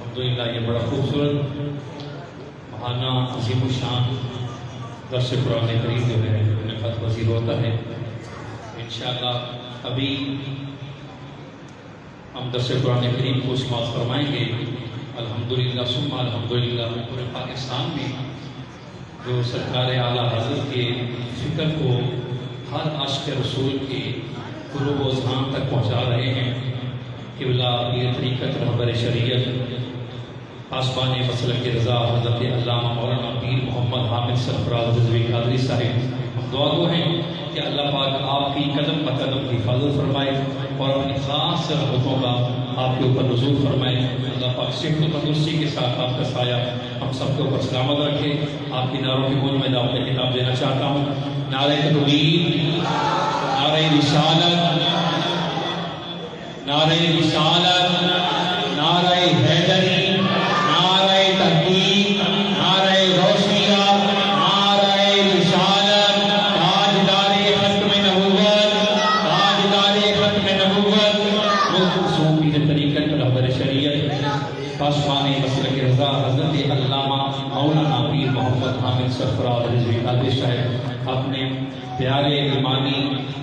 الحمدللہ یہ بڑا خوبصورت ماہانہ عظیم الشان درس قرآن کریم جو ہے انعقاد پذیر ہوتا ہے. انشاءاللہ ابھی ہم درس قرآن کریم کو سماعت فرمائیں گے. الحمدللہ ثم الحمدللہ پورے پاکستان میں جو سرکار اعلیٰ حضرت کے فکر کو ہر عاشق رسول کے قلوب و اذہان تک پہنچا رہے ہیں. قبلہ پیر طریقت رہبر شریعت پاسبان مسلک رضا حضرت علامہ مولانا پیر محمد حامد سرفراز رضوی قادری صاحب، ہم دعا گو ہیں کہ اللہ پاک آپ کی قدم بقدم حفاظت فرمائے اور اپنی خاص رحمتوں کا آپ کے اوپر نزول فرمائے. اللہ پاک صحت و تندرستی کے ساتھ آپ کا سایہ ہم سب کے اوپر سلامت رکھے. آپ کی نعروں کی گونج میں دعوت خطاب دینا چاہتا ہوں. نعرہ تکبیر، نعرہ رسالت، نعرہ رسالت، نعرہ حیدری، نعرہ تحقیق، نعرہ روشنیہ، نعرہ رسالت، تاجدار ختم نبوت، تاجدار ختم نبوت، صوفی طریقت رہبر شریعت پاسبان مسلک رضا حضرت علامہ مولانا پیر محمد حامد سرفراز رضوی قادری صاحب اپنے پیارے ایمانی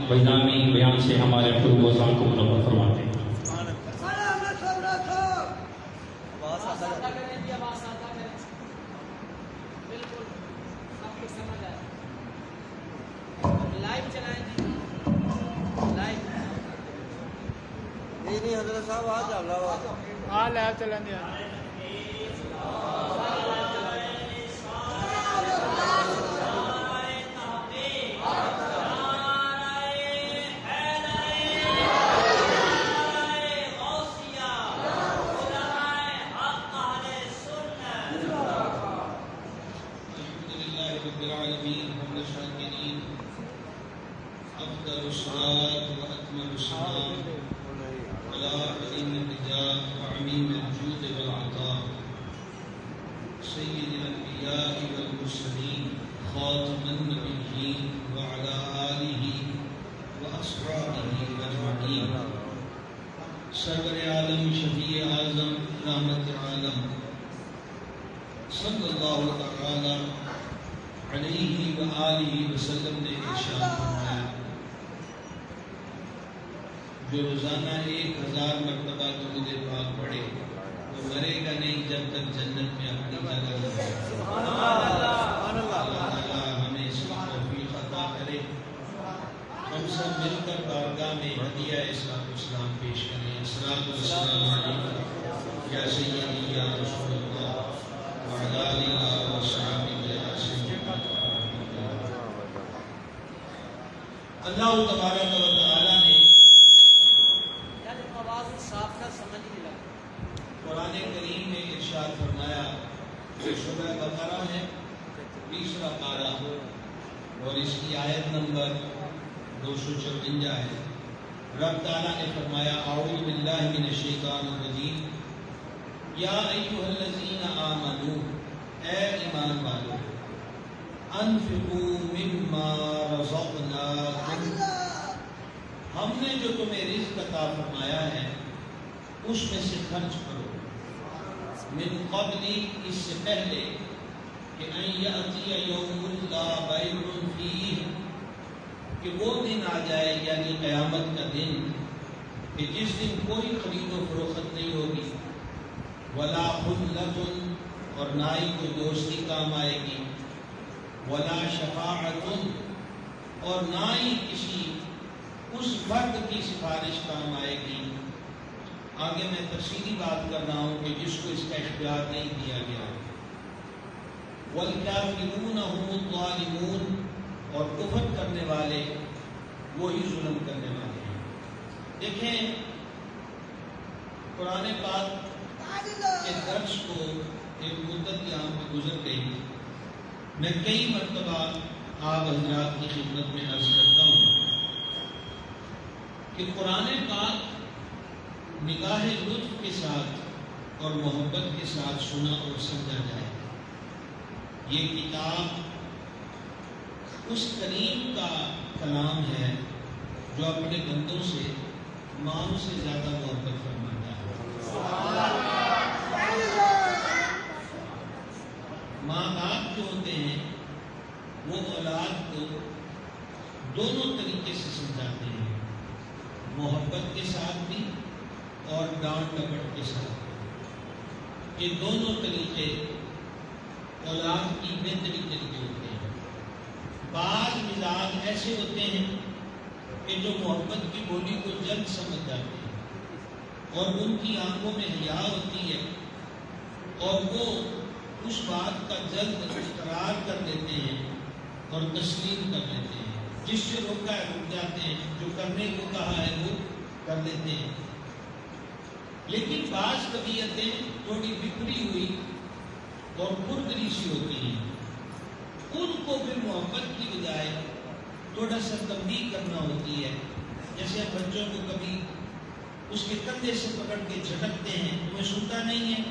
وجدانی بیان سے ہمارے قلوب و اذہان کو منور فرماتے ہیں. حضرت صاحب آج لائیو چلیں گے. سرور عالم شفیع اعظم رحمت عالم صلی اللہ تعالی علیہ وآلہ وسلم نے ارشاد فرمایا، جو روزانہ 1000 مرتبہ درود پاک پڑھے وہ مرے گا نہیں جب تک جنت میں اپنی جگہ نہ پائے. اللہ تعالی ہمیں اس کی توفیق عطا کرے. ہم سب مل کر بارگاہ میں ہدیہ اسلام پیش کریں. الصلاۃ والسلام علیکم یا سیدی یا رسول اللہ وعلی آلہ وصحبہ وسلم. اللہ تبارک و تعالی نے قرآن کریم میں ارشاد فرمایا کہ سورہ بقرہ ہے 20واں پارہ اور اس کی آیت نمبر 254 ہے. رب تعالیٰ نے فرمایا اعوذ باللہ من الشیطان الرجیم یا ایھا الذین آمنوا، اے ایمان والو، انفقوا مما رزقناکم، ہم نے جو تمہیں رزق عطا فرمایا ہے اس میں سے خرچ کرو. من قبل، اس سے پہلے کہ ان یأتی یوم لا بیع فیہ، کہ وہ دن آ جائے یعنی قیامت کا دن کہ جس دن کوئی خرید و فروخت نہیں ہوگی. ولا خلۃ، اور نہ ہی کوئی دوستی کام آئے گی. ولا شفاعۃ، اور نہ ہی کسی اس فرد کی سفارش کام آئے گی. آگے میں تفصیلی بات کر رہا ہوں کہ جس کو اس کا اختیار نہیں دیا گیا. والکافرون هم الظالمون، اور کفر کرنے والے وہی ظلم کرنے والے ہیں. دیکھیں قرآن پاک کے درس کو ایک مدت یہاں پہ گزر گئی. میں کئی مرتبہ آپ حضرات کی خدمت میں عرض کرتا ہوں کہ قرآن پاک نگاہ لطف کے ساتھ اور محبت کے ساتھ سنا اور سمجھا جائے. یہ کتاب اس کریم کا کلام ہے جو اپنے بندوں سے ماں سے زیادہ محبت فرماتا ہے۔ ماں باپ جو ہوتے ہیں وہ اولاد کو دونوں طریقے سے سمجھاتے ہیں، محبت کے ساتھ بھی اور ڈانٹ ڈپٹ کے ساتھ۔ یہ دونوں طریقے اولاد کی بہتری طریقے ہوتے ہیں۔ بعض مزاج ایسے ہوتے ہیں کہ جو محبت کی بولی کو جلد سمجھ جاتے ہیں اور ان کی آنکھوں میں حیا ہوتی ہے اور وہ اس بات کا جلد اقرار کر دیتے ہیں اور تسلیم کر لیتے ہیں۔ جس سے روکا ہے رک جاتے ہیں، جو کرنے کو کہا ہے وہ کر لیتے ہیں۔ لیکن بعض طبیعتیں تھوڑی بگڑی ہوئی اور بردری سی ہوتی ہیں، ان کو پھر محبت کی بجائے تھوڑا سا تنبیہ کرنا ہوتی ہے۔ جیسے ہم بچوں کو کبھی اس کے کندھے سے پکڑ کے جھٹکتے ہیں، تمہیں سنتا نہیں ہے،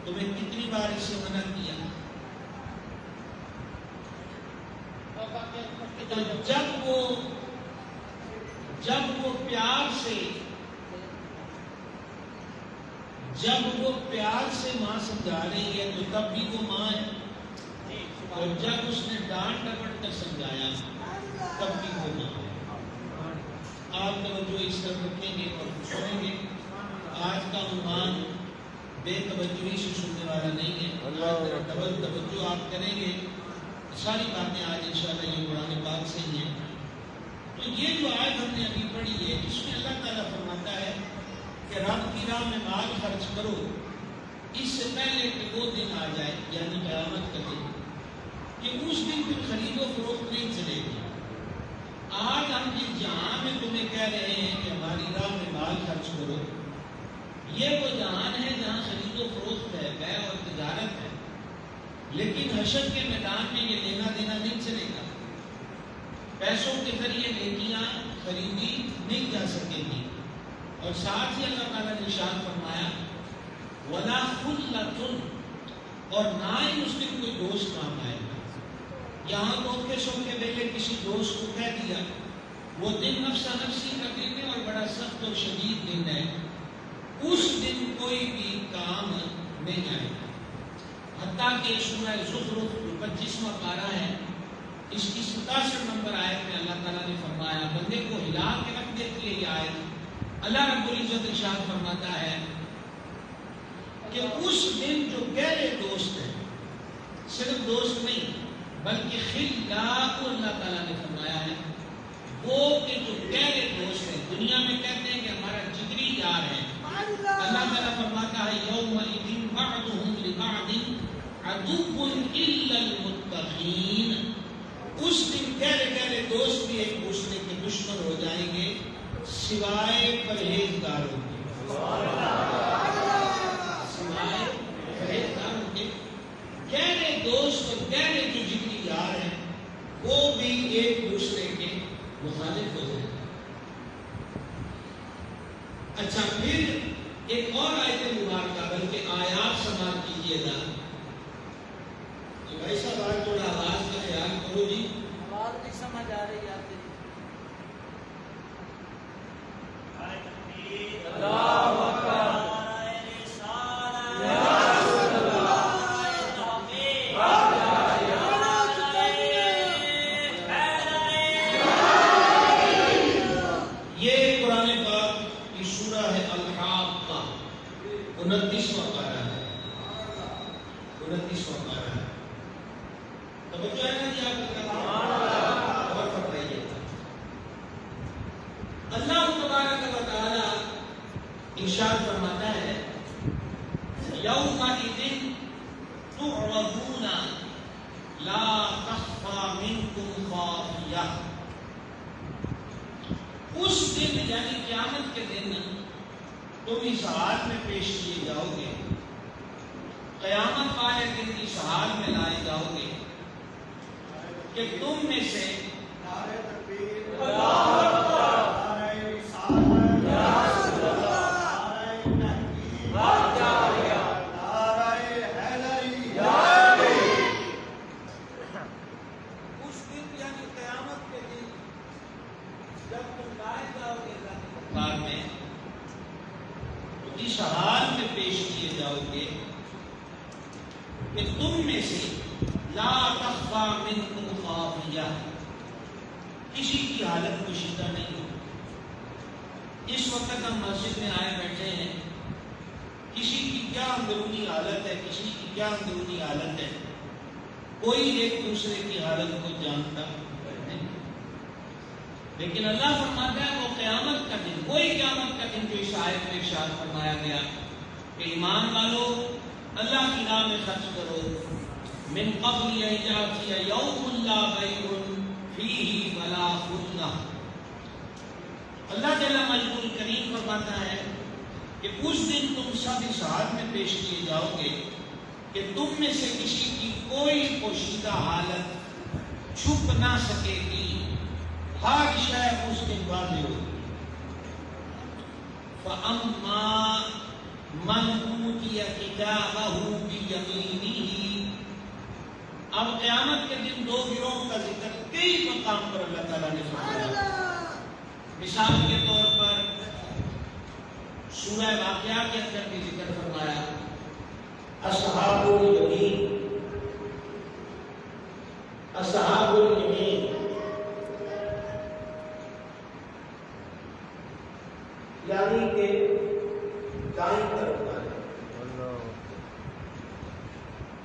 تمہیں کتنی بار اس سے منع کیا۔ تو جب وہ پیار سے ماں سمجھا رہی ہے تو تب بھی وہ ماں ہے، اور جب اس نے ڈانٹ ڈپٹ کر سمجھایا تب بھی وہ ماں ہے۔ آپ توجہ اس طرح رکھیں گے اور سنیں گے۔ آج کا عنوان بے توجہی سے سننے والا نہیں ہے، آج ڈبل توجہ آپ کریں گے۔ ساری باتیں آج انشاءاللہ یہ قرآن پاک سے ہی ہیں۔ تو یہ جو آیت ہم نے ابھی پڑھی ہے، اس میں اللہ تعالیٰ فرماتا ہے کہ رب کی راہ میں مال خرچ کرو اس سے پہلے کہ وہ دن آ جائے، یعنی قیامت کا دن، کہ اس دن پھر خرید و فروخت نہیں چلے گی۔ آج ہم جس جہاں میں تمہیں کہہ رہے ہیں کہ ہماری راہ میں مال خرچ کرو، یہ وہ جہان ہے جہاں خرید و فروخت ہے، بیع اور تجارت ہے، لیکن حشر کے میدان میں یہ لینا دینا نہیں چلے گا۔ پیسوں کے ذریعے نیکیاں خریدی نہیں جا سکے گی۔ اور ساتھ ہی اللہ تعالیٰ نے ارشاد فرمایا وَلَا خُلَّةٌ، اور نہ ہی اس دن کوئی دوست کام آئے گا۔ یہاں روکے سوکے بیلے کسی دوست کو کہہ دیا، وہ دن نفسا نفسی کا دن ہے اور بڑا سخت اور شدید دن ہے، اس دن کوئی بھی کام نہیں آئے گا۔ حتیٰ کہ سورہ زخرف جو 25واں پارہ ہے، اس کی 67 نمبر آیت میں اللہ تعالیٰ نے فرمایا، بندے کو ہلا کے رکھ دیتی ہے یہ آیت۔ اللہ رب العزت ارشاد فرماتا ہے کہ اس دن جو گہرے دوست ہیں، صرف دوست نہیں بلکہ خلا کو اللہ تعالیٰ نے فرمایا ہے، وہ کہ جو گہرے دوست ہیں، دنیا میں کہتے ہیں کہ ہمارا جگری یار ہے، اللہ تعالیٰ فرماتا ہے یومئذ بعضهم لبعض عدو الا المتقین، اس دن گہرے گہرے دوست بھی ایک دوسرے کے دشمن ہو جائیں گے سوائے پرہیزگاروں کے۔ سوائے پرہیزگاروں کے گہرے دوست اور گہرے جو جگری یار ہیں وہ بھی ایک دوسرے کے مخالف ہو جائیں گے۔ اچھا، پھر ایک اور آیت مبارکہ بلکہ آیات سماعت کیجیے گا۔ تو بھائی صاحب آج تھوڑا آواز کا خیال کرو جی، آواز نہیں سمجھ آ رہی آپ کی۔ اللہ اکبر، یہ قرآن پاک کی سورہ ہے الحاقہ، 29واں پارہ ہے، 29واں پارہ ہے۔ توجہ ہے نا جی آپ کا؟ اور فرمائیے، اللہ تبارک و تعالی ارشاد فرماتا ہے یومئذ تعرضون لا تخفی منکم خافیہ، اس دن یعنی قیامت کے دن تم اس حال میں پیش کیے جاؤ گے، قیامت والے دن اس حال میں لائے جاؤ گے کہ تم میں سے اس دن یعنی قیامت کے دن جب تم لائے جاؤ گے کار میں تو اس حال میں پیش کیے جاؤ گے کہ تم میں سے لا تخفى منکم خافیہ، کسی کی حالت پوشیدہ نہیں ہو۔ اس وقت ہم مسجد میں آئے بیٹھے ہیں، کسی کی کیا اندرونی حالت ہے، کسی کی کیا اندرونی حالت ہے، کوئی ایک دوسرے کی حالت کو جانتا نہیں۔ لیکن اللہ فرماتا ہے وہ قیامت کا دن، وہی قیامت کا دن جو اس آیت میں ارشاد فرمایا گیا کہ ایمان والو اللہ کی راہ میں خرچ کرو، من قبل ان یأتی یوم لا بیع فیہ ولا خلہ۔ اللہ جل مجدہ کریم فرماتا ہے کہ اس دن تم سب اس حال میں پیش کیے جاؤ گے کہ تم میں سے کسی کی کوئی پوشیدہ حالت چھپ نہ سکے گی، ہر شے اس کے واضح ہوگی۔ فَأَمَّا مَنْ أُوتِيَ كِتَابَهُ بِيَمِينِهِ۔ اب قیامت کے دن دو گروہوں کا ذکر کئی مقام پر اللہ تعالیٰ نے فرمایا۔ مثال کے طور پر سورہ واقعہ کے اندر بھی ذکر فرمایا اصحاب الیمین، اصحاب الیمین یعنی کہ دائیں طرف والے،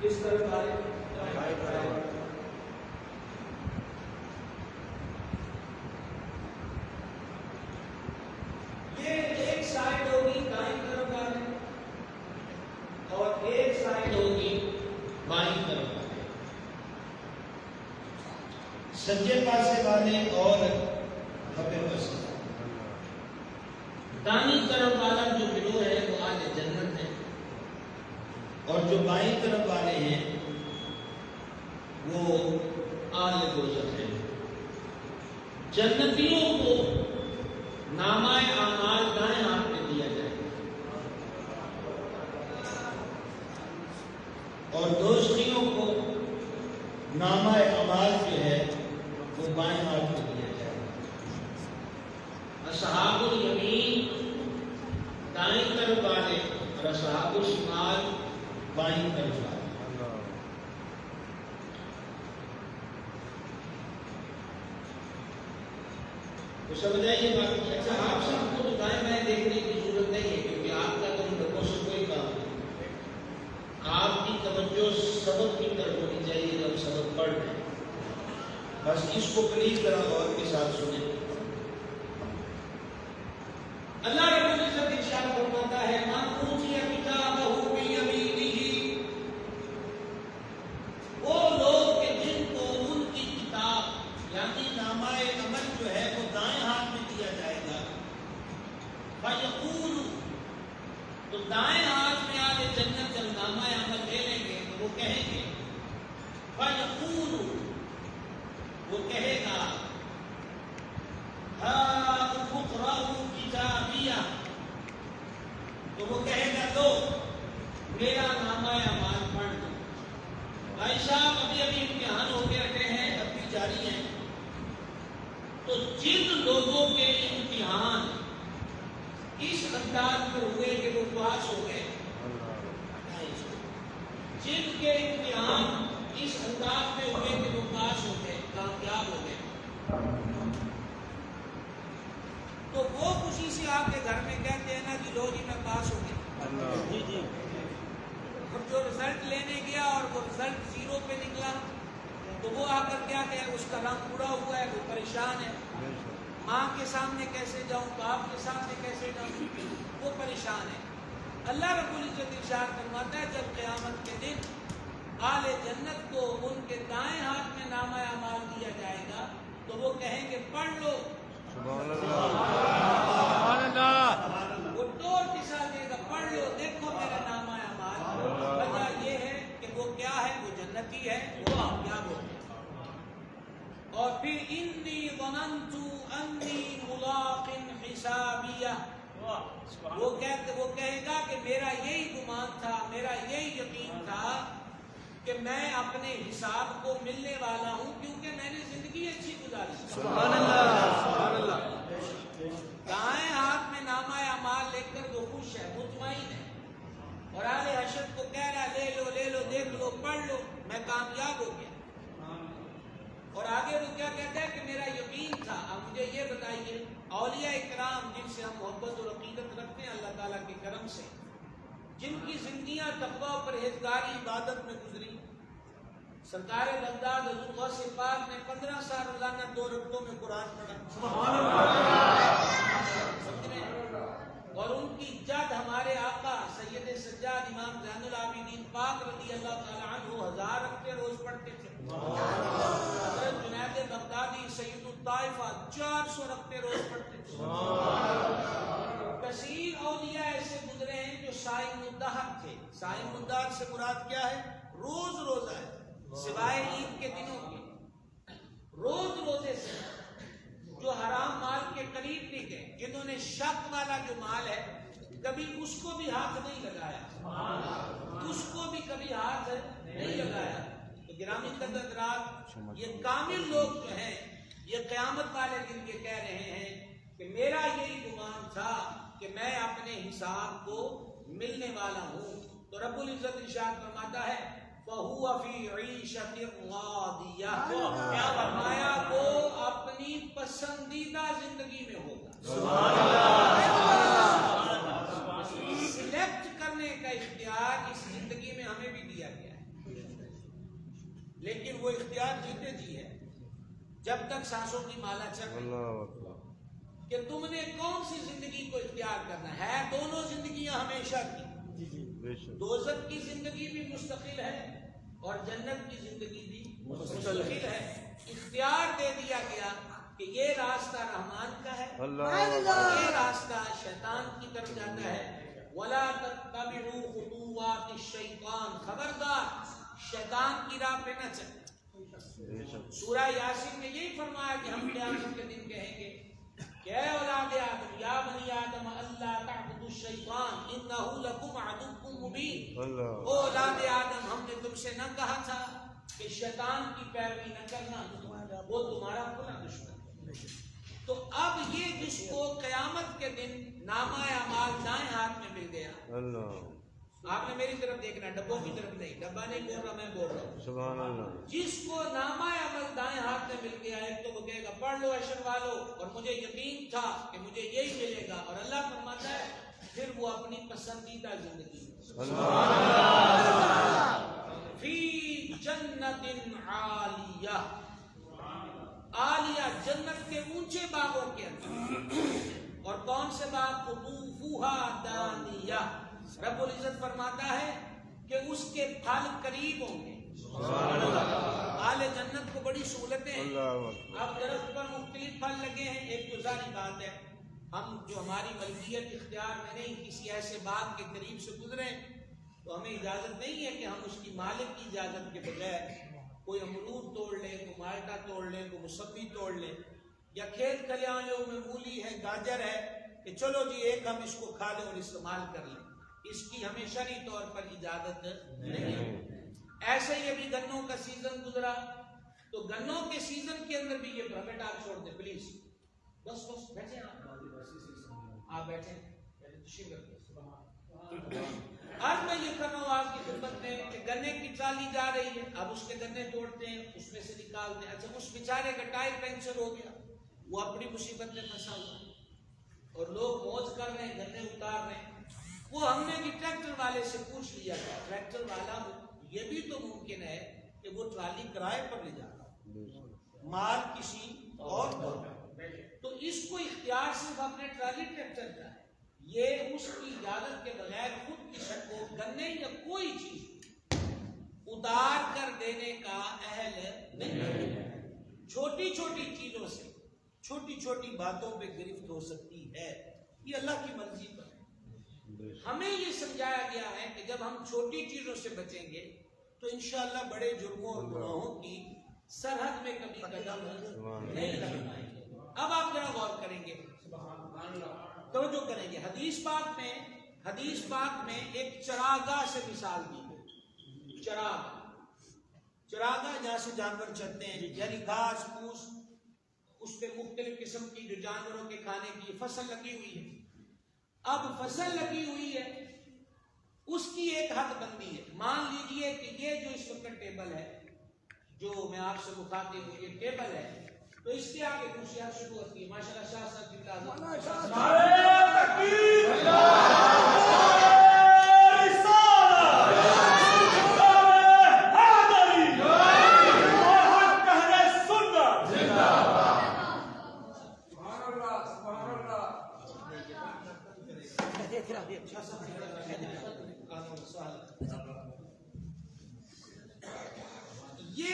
کس طرف والے؟ دائیں طرف۔ یہ ایک سائڈ ہوگی دائیں طرف والے اور ایک سائڈ ہوگی بائیں طرف والے، سجے پاسے والے اور کھبے پاسے والے۔ دائیں طرف والا جو گروہ ہے وہ اہل جنت ہے، اور جو بائیں طرف والے ہیں وہ اہل دوزخ ہے۔ جنتیوں کو نامہ اعمال دائیں ہاتھ میں دیا جائے اور دوزخیوں کو نامہ اعمال جو ہے وہ بائیں ہاتھ میں دیا جائے۔ اصحاب الیمین دائیں طرف والے اور اصحاب الشمال بائیں طرف والے۔ تو سمجھا یہ بات؟ اچھا آپ سب کو تو دائیں بائیں دیکھنے کی ضرورت نہیں ہے، کیونکہ آپ کا تو لوگوں سے کوئی کام نہیں، آپ کی توجہ سبق کی طرف ہونی چاہیے جب سبق پڑھ رہے ہیں۔ بس اس کو پلیز ذرا غور کے ساتھ سنیں۔ اللہ رب العزت ارشاد فرماتا ہے من اوتی کتابہ بیمینہ، وہ لوگ کہ جن کو ان کی کتاب یعنی نامہ عمل جو ہے وہ دائیں ہاتھ میں دیا جائے گا، فیقول، تو دائیں ہاتھ میں آج جنت جب نامہ عمل لے لیں گے تو وہ کہیں گے، فیقول، وہ کہے گا ہاؤم اقرؤوا کتابیہ، تو وہ کہے گا لو میرا نامہ اعمال پڑھ لو۔ بھائی صاحب ابھی امتحان ہو کے رکھے ہیں، اب بھی جاری ہیں، تو جن لوگوں کے امتحان اس انداز میں ہوئے کہ وہ پاس ہو گئے، جن کے امتحان اس انداز میں ہوئے کہ وہ پاس ہو گئے، کامیاب ہو گئے، تو وہ خوشی سے آپ کے گھر میں کہتے ہیں نا کہ لو جی میں پاس ہو گیا۔ جی جی، اور جو رزلٹ لینے گیا اور وہ رزلٹ 0 پہ نکلا تو وہ آ کر کیا کہ اس کا رنگ اڑا ہوا ہے، وہ پریشان ہے، ماں کے سامنے کیسے جاؤں، باپ کے سامنے کیسے جاؤں، وہ پریشان ہے۔ اللہ رب العزت ارشاد فرماتا ہے جب قیامت کے دن اہل جنت کو ان کے دائیں ہاتھ میں نامہ اعمال دیا جائے گا تو وہ کہیں گے پڑھ لو، سبحان اللہ، وہ ڈور پسا دے گا، پڑھ لو، دیکھو میرا نامہ اعمال۔ وجہ یہ ہے کہ وہ کیا ہے، وہ جنتی ہے، وہ کامیاب ہو گئے۔ اور پھر انی ظننت انی ملاق حسابیہ، وہ کہے گا کہ میرا یہی گمان تھا، میرا یہی یقین تھا کہ میں اپنے حساب کو ملنے والا ہوں، کیونکہ میں نے زندگی اچھی گزاری۔ سبحان اللہ، سبحان اللہ۔ دائیں ہاتھ اولیاء اکرام جن سے ہم محبت اور عقیدت رکھتے ہیں اللہ تعالیٰ کے کرم سے، جن کی زندگیاں تقویٰ و پرہیزگاری عبادت میں گزری، سرکار بغداد حضور غوث پاک نے 15 سال روزانہ 2 رکعتوں میں قرآن پڑھا، سبحان اللہ، اور ان کی جد ہمارے آقا سید سجاد امام زین العابدین پاک رضی اللہ تعالیٰ عنہ 1000 رکعتیں روز پڑھتے تھے، حضرت جنید بغدادی سید الطائفہ 400 رکعتیں روز پڑھتے تھے، کثیر اولیاء ایسے گزرے ہیں جو صائم الدہر تھے۔ صائم الدہر سے مراد کیا ہے؟ روز روزہ ہے، سوائے عید کے دنوں کے، روز روزے سے، جو حرام مال کے قریب نہیں گئے، جنہوں نے شک والا جو مال ہے کبھی اس کو بھی ہاتھ نہیں لگایا، اس کو بھی کبھی ہاتھ نہیں لگایا۔ تو گرامی قدر حضرات، یہ کامل لوگ جو ہیں یہ قیامت والے دن یہ کہہ رہے ہیں کہ میرا یہی گمان تھا کہ میں اپنے حساب کو ملنے والا ہوں۔ تو رب العزت ارشاد فرماتا ہے فَهُوَ فِي عِيشَةٍ رَاضِيَةٍ، کیا فرمایا؟ وہ اپنی پسندیدہ زندگی میں ہوگا۔ سلیکٹ کرنے کا اختیار اس زندگی میں ہمیں بھی دیا گیا ہے، لیکن وہ اختیار جیتے جی ہے جب تک سانسوں کی مالا چل رہی کہ تم نے کون سی زندگی کو اختیار کرنا ہے۔ دونوں زندگیاں ہمیشہ کی، دوزخ کی زندگی بھی مستقل ہے اور جنت کی زندگی بھی مستقل ہے۔ اختیار دے دیا گیا کہ یہ راستہ رحمان کا ہے، یہ راستہ شیطان کی طرف جاتا ہے۔ وَلَا تَتَّبِعُوا خُطُوَّاتِ الشَّيْطَانِ، خبردار شیطان کی راہ پہ نہ چلیں۔ سورہ یاسین میں یہی فرمایا کہ ہم قیامت کے دن کہیں گے کہ اے اولاد آدم، یا بنی آدم اللہ تعبدوا الشیطان انہ لکم عدو مبین، او اولاد آدم ہم نے تم سے نہ کہا تھا کہ شیطان کی پیروی نہ کرنا، وہ تمہارا کھلا دشمن ہے۔ تو اب یہ جس کو قیامت کے دن نامہ اعمال دائیں ہاتھ میں مل گیا، آپ نے میری طرف دیکھنا، ڈبوں کی طرف نہیں، ڈبہ نہیں بول رہا، میں بول رہا ہوں، سبحان اللہ۔ جس کو نامہ عمل دائیں ہاتھ میں مل گیا ہے تو وہ کہے گا پڑھ لو اشر والو، اور مجھے یقین تھا کہ مجھے یہی ملے گا، اور اللہ فرماتا ہے پھر وہ اپنی پسندیدہ زندگی فی جنت عالیہ، عالیہ جنت کے اونچے باغوں کے اندر، اور کون سے باغ؟ قطوفها دانیہ، رب العزت فرماتا ہے کہ اس کے پھل قریب ہوں گے۔ اہل جنت کو بڑی سہولتیں ہیں، اب درخت پر مختلف پھل لگے ہیں، ایک تو ظاہری بات ہے ہم جو ہماری ملکیت اختیار میں نہیں کسی ایسے باغ کے قریب سے گزرے تو ہمیں اجازت نہیں ہے کہ ہم اس کی مالک کی اجازت کے بغیر کوئی امرود توڑ لیں، کوئی مالٹا توڑ لیں، کوئی موسمی توڑ لیں، یا کھیت کھلیانوں میں مولی ہے، گاجر ہے کہ چلو جی ایک ہم اس کو کھا لیں اور استعمال کر لیں، اس کی ہمیں شرعی طور پر اجازت نہیں ہے۔ ایسے ہی ابھی گنوں کا سیزن گزرا تو گنوں کے سیزن کے اندر بھی یہ بھرمٹ آپ چھوڑ دیں پلیز، بس بس بیٹھیں آپ بیٹھیں۔ آج میں یہ کر رہا ہوں آپ کی خدمت میں کہ گنے کی ٹرالی جا رہی ہے، اب اس کے گنے توڑتے ہیں، اس میں سے نکالتے ہیں، اچھا اس بیچارے کا ٹائر پنکچر ہو گیا، وہ اپنی مصیبت میں پھنسا ہوا اور لوگ موج کر رہے ہیں، گنے اتار رہے ہیں، وہ ہم نے بھی ٹریکٹر والے سے پوچھ لیا تھا، ٹریکٹر والا یہ بھی تو ممکن ہے کہ وہ ٹرالی کرائے پر لے جاتا، مال کسی اور کو، تو اس کو اختیار صرف اپنے ٹرالی ٹریکٹر کا ہے، یہ اس کی اجازت کے بغیر خود کسی کو گنے یا کوئی چیز اتار کر دینے کا اہل نہیں ہے۔ چھوٹی چھوٹی چیزوں سے، چھوٹی چھوٹی باتوں پہ گرفت ہو سکتی ہے، یہ اللہ کی مرضی پر ہے۔ ہمیں یہ سمجھایا گیا ہے کہ جب ہم چھوٹی چیزوں سے بچیں گے تو انشاءاللہ بڑے جرموں اور گناہوں کی سرحد میں کبھی قدم نہیں رکھ پائیں گے۔ اب آپ ذرا غور کریں گے، توجہ کریں گے، حدیث پاک میں ایک چراگاہ سے مثال دی گئی، چراگاہ جہاں سے جانور چرتے ہیں، یعنی گھاس پھوس، اس پہ مختلف قسم کی جو جانوروں کے کھانے کی فصل لگی ہوئی ہے۔ اب فصل لگی ہوئی ہے، اس کی ایک حد بندی ہے، مان لیجئے کہ یہ جو اس وقت ٹیبل ہے، جو میں آپ سے مخاطب ہوں، یہ ٹیبل ہے، تو اس کے آگے کرسیاں شروع ہوتی ہے، ماشاءاللہ شاہ صاحب یہ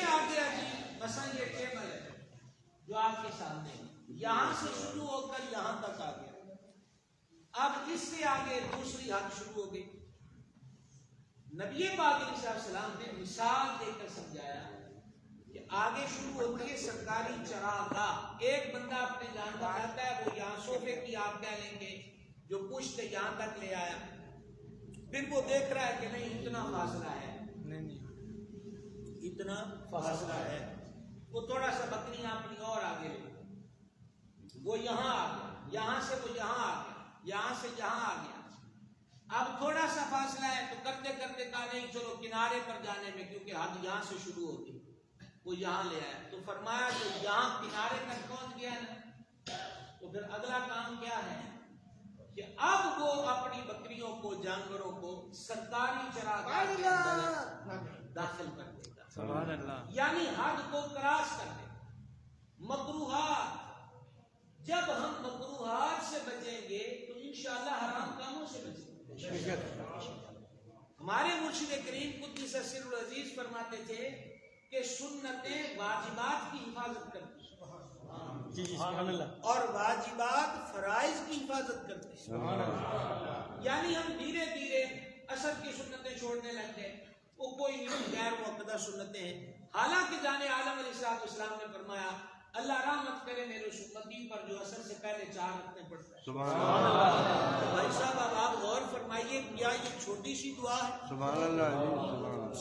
آ گیا جی مثلا یہ ٹیبل ہے جو آپ کے سامنے ہے، یہاں سے شروع ہو کر یہاں تک آ گیا. اب اس سے آگے دوسری حد شروع ہو گئی. نبی پاک علیہ السلام نے مثال دے کر سمجھایا کہ آگے شروع ہوتی ہے سرکاری چراگاہ. ایک بندہ اپنے جانور آتا ہے، وہ یہاں صوفے کی آپ کہہ لیں گے جو پشت یہاں تک لے آیا، پھر وہ دیکھ رہا ہے کہ نہیں اتنا فاصلہ ہے، اتنا فاصلہ ہے، وہ تھوڑا سا بکریاں اپنی اور آگے لے، وہ یہاں آ گیا، یہاں سے وہ یہاں آ گیا، یہاں سے یہاں آ گیا. اب تھوڑا سا فاصلہ ہے تو کرتے کرتے کہا نہیں چلو کنارے پر جانے میں، کیونکہ حد یہاں سے شروع ہوتی، وہ یہاں لے آیا. تو فرمایا جو یہاں کنارے تک پہنچ گیا نا، تو پھر اگلا کام کیا ہے کہ اب وہ اپنی بکریوں کو، جانوروں کو سرکاری چراگاہ کے اندر داخل کر دے گا. سبحان اللہ. یعنی حد کو کراس کر دے. مکروہات، جب ہم مکروہات سے بچیں گے تو انشاءاللہ حرام کاموں سے بچیں گے. ہمارے مرشد کریم قدس سر العزیز فرماتے تھے کہ سنتیں واجبات کی حفاظت کرتی ہیں اور واجبات فرائض کی حفاظت کرتے ہیں. یعنی ہم دھیرے دھیرے اثر کی سنتیں چھوڑنے لگتے ہیں، وہ کوئی غیر مقدس سنتیں ہیں. حالانکہ جانے عالم علیہ السلام نے فرمایا اللہ رحمت کرے میرے امتی پر جو اثر سے پہلے 4 رکعتیں پڑھتا ہے. سبحان اللہ. بھائی صاحب اب آپ غور فرمائیے، کیا یہ چھوٹی سی دعا ہے؟ سبحان اللہ.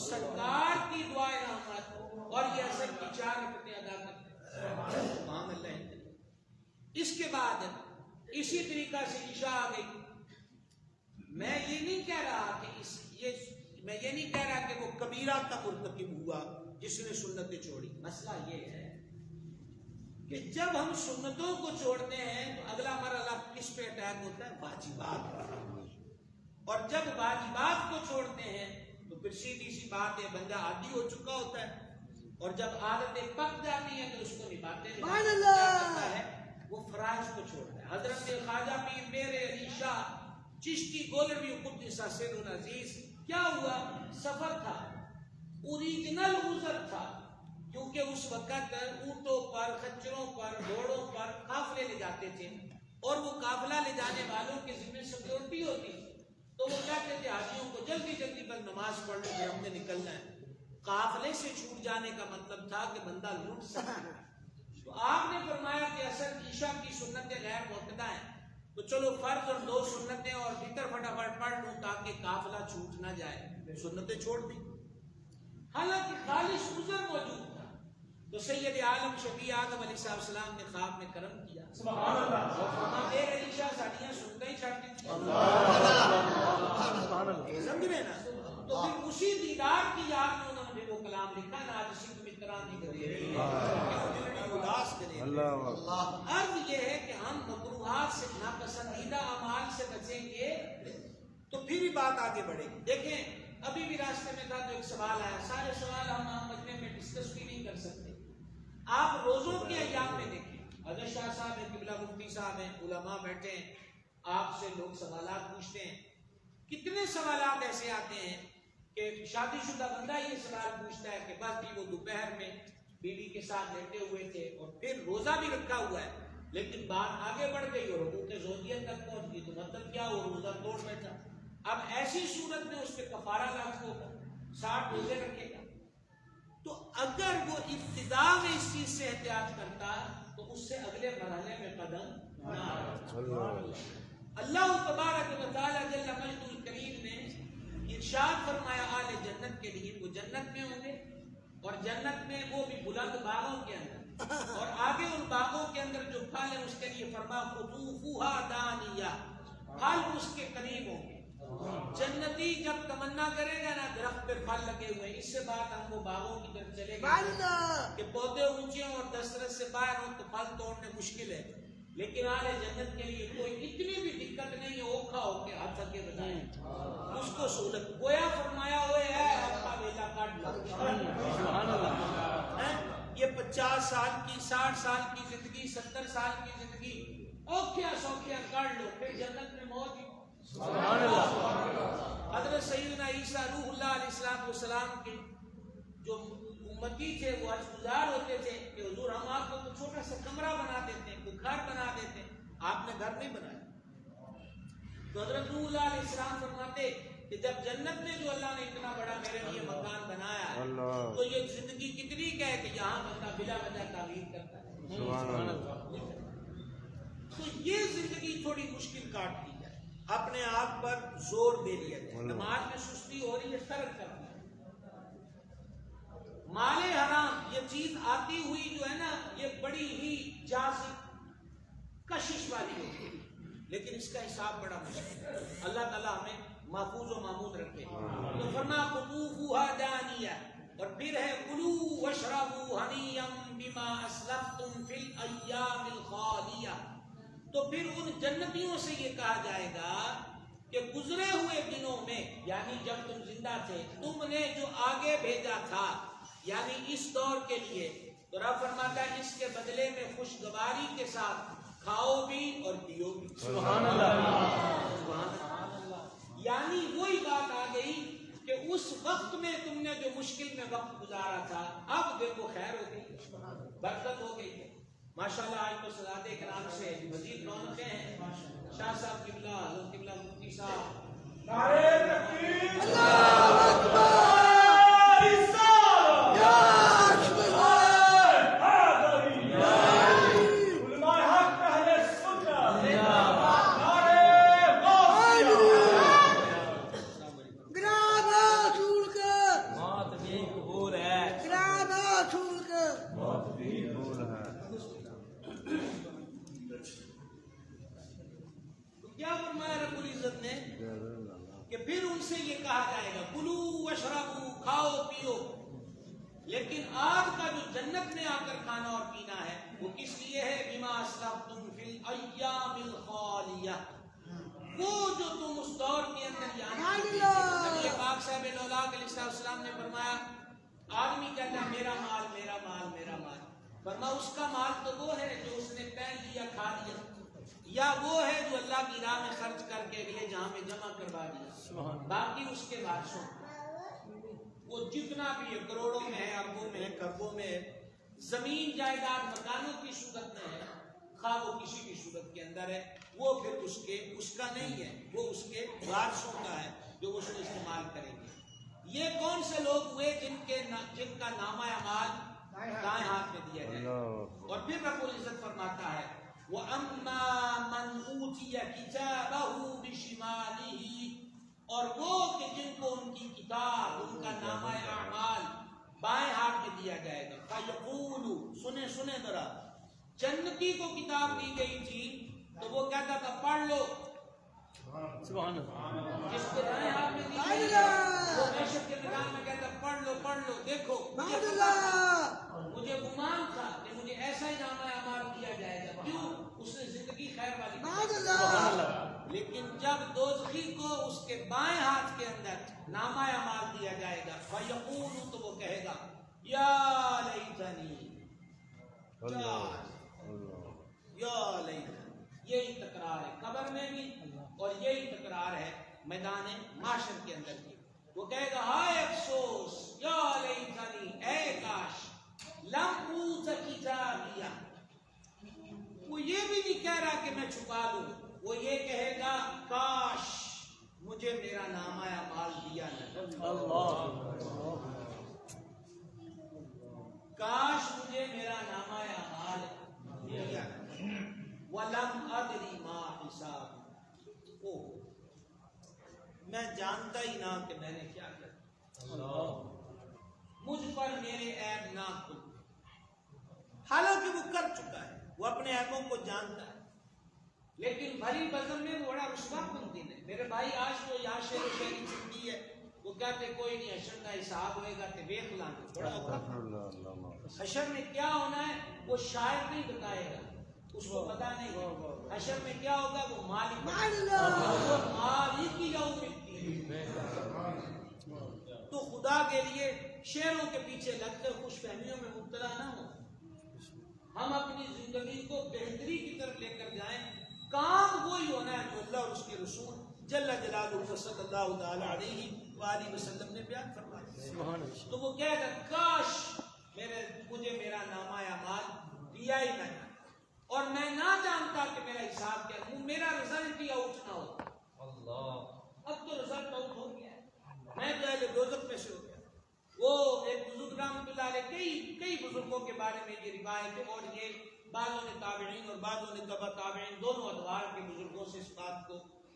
سرکار کی دعائیں رحمت اور یہ اثر کی 4 رکعتیں ادا کرتے ہیں. سبحان اللہ. اس کے بعد اسی طریقہ سے عشاء آ گئی. میں یہ نہیں کہہ رہا کہ میں یہ نہیں کہہ رہا کہ وہ کبیرہ کا مرتکب ہوا جس نے سنتیں چھوڑی. مسئلہ یہ ہے کہ جب ہم سنتوں کو چھوڑتے ہیں تو اگلا مرحلہ کس پہ اٹیک ہوتا ہے؟ واجبات. اور جب واجبات کو چھوڑتے ہیں تو پھر سیدھی سی بات ہے بندہ عادی ہو چکا ہوتا ہے، اور جب عادتیں پک جاتی ہیں تو اس کو نبھاتے ہیں. وہ فرائض کو چھوڑتا ہے. حضرت خواجہ پیر میرے علی شاہ چشتی گولوی قدس سر العزیز، کیا ہوا؟ سفر تھا، اوریجنل عذر تھا، کیونکہ اس وقت اونٹوں پر، خچروں پر، گھوڑوں پر قافلے لے جاتے تھے، اور وہ قافلہ لے جانے والوں کے ذمہ سیکورٹی ہوتی، تو وہ کہتے تھے حاجیوں کو جلدی جلدی بس نماز پڑھ لو کہ ہم نے نکلنا ہے. قافلے سے چھوٹ جانے کا مطلب تھا کہ بندہ لوٹ سکتا. تو آپ نے فرمایا کہ اثر عشاء کی سنتیں غیر معتدہ ہیں، تو چلو فرض اور 2 سنتیں اور وتر فٹافٹ پڑھ لوں تاکہ قافلہ چھوٹ نہ جائے. سنتیں چھوڑ دی. حالانکہ خالص عذر موجود تھا. تو سید عالم شفیع اعظم علیہ السلام نے خواب میں کرم کیا. سبحان اللہ. میرے علی شاہ ساڑیاں سنتے ہی چھاڑتی تھی. سمجھ رہے نا؟ تو پھر اسی دیدار کی یاد میں انہوں نے وہ کلام لکھا نا آج سکھ مترانی کرے اداس کرے. عرض یہ ہے کہ ہم مکروہات سے، ناپسندیدہ اعمال سے بچیں گے تو پھر ہی بات آگے بڑھے گی. دیکھیں ابھی بھی راستے میں تھا تو ایک سوال آیا، سارے سوال ہم مجمع میں ڈسکس بھی نہیں کر سکتے. آپ روزوں کے ایام میں دیکھیں، حضرت شاہ صاحب ہیں، قبلہ مفتی صاحب ہیں، علماء بیٹھے ہیں، آپ سے لوگ سوالات پوچھتے ہیں. کتنے سوالات ایسے آتے ہیں کہ شادی شدہ بندہ یہ سوال پوچھتا ہے کہ بس بھی وہ دوپہر میں بیوی کے ساتھ لیٹے ہوئے تھے اور پھر روزہ بھی رکھا ہوا ہے، لیکن بات آگے بڑھ گئی اور حقوق زوجیت تک پہنچ گئی، تو مطلب کیا وہ روزہ توڑ بیٹھا. اب ایسی صورت میں اس پہ کفارہ لاگو ہوگا، 60 روزے رکھے گا. تو اگر وہ ابتدا میں اس چیز سے احتیاط کرتا تو اس سے اگلے مرحلے میں قدم نہ آتا. اللہ تبارک و تعالی جل مجدہ الکریم نے ارشاد فرمایا آل جنت کے لیے، وہ جنت میں ہوں گے، اور جنت میں وہ بھی بلند باغوں کے اندر، اور آگے ان باغوں کے اندر جو پھل ہے اس کے لیے فرمایا قطوفھا دانیہ، پھل اس کے قریب ہوں گے. جنتی جب تمنا کرے گا نا درخت پر پھل لگے ہوئے، اس سے بعد ہم وہ باغوں کی طرف چلے گئے کہ پودے اونچے ہوں اور دسترس سے باہر ہوں تو پھل توڑنے مشکل ہے. لیکن آل جنت کے لیے کوئی اتنی بھی دقت نہیں ہے اوکھا ہو کے ہاتھ کے بجائے اس کو سہولت گویا فرمایا ہوئے ہے آپ کا بیٹا کاٹ لو سبحان اللہ یہ 50 سال کی 60 سال کی زندگی 70 سال کی زندگی اوکھیا سوکھیا کاٹ لو پھر جنت میں موت سبحان اللہ حضرت سیدنا عیسیٰ روح اللہ علیہ السلام کے جو امتی تھے وہ حج گزار ہوتے تھے کہ حضور ہم آپ کو چھوٹا سا کمرہ بنا دیتے ہیں کوئی گھر بنا دیتے ہیں آپ نے گھر نہیں بنایا تو حضرت روح اللہ علیہ السلام فرماتے کہ جب جنت میں جو اللہ نے اتنا بڑا میرے لیے مکان بنایا ہے تو یہ زندگی کتنی کیا ہے کہ یہاں بندہ بلا وجہ تعمیر کرتا ہے سبحان اللہ تو یہ زندگی تھوڑی مشکل کاٹ دی جائے اپنے آپ پر زور دے لیا جائے نماز میں سستی ہو رہی ہے ترک کرنا مال حرام یہ چیز آتی ہوئی جو ہے نا یہ بڑی ہی جازب کشش والی ہوتی ہے لیکن اس کا حساب بڑا مشکل ہے اللہ تعالیٰ ہمیں محفوظ و معمون رکھے تو فرمایا قطوفها دانیہ اور پھر ہے کلوا واشربوا ہنیئا بما اسلفتم فی الایام الخالیہ تو پھر ان جنتیوں سے یہ کہا جائے گا کہ گزرے ہوئے دنوں میں یعنی جب تم زندہ تھے تم نے جو آگے بھیجا تھا یعنی اس دور کے لیے تو رب فرماتا ہے اس کے بدلے میں خوشگواری کے ساتھ کھاؤ بھی اور پیو بھی سبحان اللہ یعنی وہی بات آ گئی کہ اس وقت میں تم نے جو مشکل میں وقت گزارا تھا اب دیکھو خیر ہو گئی برکت ہو گئی ہے ماشاءاللہ آج تو سادات کرام سے مزید رونقیں ہیں شاہ صاحب قبلہ حضرت قبلہ مفتی صاحب نعرہ تکبیر اللہ اکبر کہ پھر ان سے یہ کہا جائے گا کلوا واشربوا کھاؤ پیو لیکن آج کا جو جنت میں آ کر کھانا اور پینا ہے وہ کس لیے ہے بما اسلفتم فی الایام الخالیہ وہ جو تم اس دور کے اندر یعنی نبی پاک صاحب علیہ السلام نے فرمایا آدمی کہتا ہے میرا مال میرا مال میرا مال فرمایا اس کا مال تو وہ ہے جو اس نے پہن لیا کھا لیا یا وہ ہے جو اللہ کی راہ میں خرچ کر کے اگلے جہاں میں جمع کروا دیا باقی اس کے وارثوں وہ جتنا بھی ہے کروڑوں میں ہے اربوں میں ہے کروڑوں میں ہے زمین جائیداد مکانوں کی صورت میں ہے خواہ وہ کسی بھی صورت کے اندر ہے وہ پھر اس کا نہیں ہے وہ اس کے وارثوں کا ہے جو اس کو استعمال کریں گے یہ کون سے لوگ ہوئے جن کا نامہ اعمال دائیں ہاتھ میں دیا جائے اور پھر رب العزت فرماتا ہے وَأَمَّا مَنْ أُوتِيَ كِتَابَهُ بِشِمَالِهِ اور وہ کہ جن کو ان کی کتاب ان کا نامہ اعمال بائیں ہاتھ میں دیا جائے گا فَيَقُولُ سنیں ذرا جنتی کو کتاب دی گئی تھی تو وہ کہتا تھا پڑھ لو سبحان اللہ جس کو دائیں ہاتھ میں دی گئی وہ معیشت کے نظام میں کہتا پڑھ لو دیکھو مجھے گمان تھا کہ مجھے ایسا ہی نامہ اعمال دیا جائے گا کیوں اس نے زندگی خیر والی لیکن جب دوزخی کو اس کے بائیں ہاتھ کے اندر نامہ اعمال دیا جائے گا فیقول تو وہ کہے گا یا لیتنی یا لیتنی یہی تکرار ہے قبر میں بھی اور یہی تکرار ہے میدان معاشر کے اندر بھی وہ کہے گا ہائے افسوس یا لیتنی اے کاش لم اوت کتابیہ وہ یہ بھی نہیں کہہ رہا کہ میں چھپا لوں وہ یہ کہے گا کاش مجھے میرا نامہ اعمال دیا نہ کاش مجھے میرا نامہ اعمال دیا وَلَمْ أَدْرِ مَا حِسَابِ میں جانتا ہی نہ کہ میں نے کیا کیا مجھ پر میرے عیب نہ کھل حالانکہ وہ کر چکا ہے وہ اپنے عیبوں کو جانتا ہے لیکن بھری بزم میں وہ بڑا رسوا کن دن ہے میرے بھائی آج تو یہاں شیر و شیری چھٹی ہے وہ کہتے کوئی نہیں حشر کا حساب ہوئے گا کہ دیکھ لانا بڑا حشر میں کیا ہونا ہے وہ شاید نہیں بتائے گا اس کو پتا نہیں حشر میں کیا ہوگا، وہ مالک یوم الدین۔ تو خدا کے لیے شعروں کے پیچھے لگ کر خوش فہمیوں میں مبتلا نہ ہو، ہم اپنی زندگی کو بہتری کی طرف لے کر جائیں۔ کام وہی ہونا ہے جو اللہ اور اس کے رسول جل جلالہ صلی اللہ تعالی علیہ وآلہ وسلم نے بیان فرمایا۔ تو وہ کہہ گا کاش مجھے میرا نامہ اعمال دیا ہی نہ، اور میں نہ جانتا کہ میرا حساب کیا ہے، میرا رزلٹ ہی آؤٹ نہ ہو۔ اب تو رزلٹ آؤٹ ہو گیا ہے، میں جو ہے دوزخ میں سے ہو گیا۔ وہ ایک بزرگ رحمۃ اللہ علیہ کئی بزرگوں کے بارے میں یہ روایت ہے، اور یہ بعضوں نے تابعین اور بعضوں نے تبع تابعین دونوں ادوار کے بزرگوں سے اس بات کو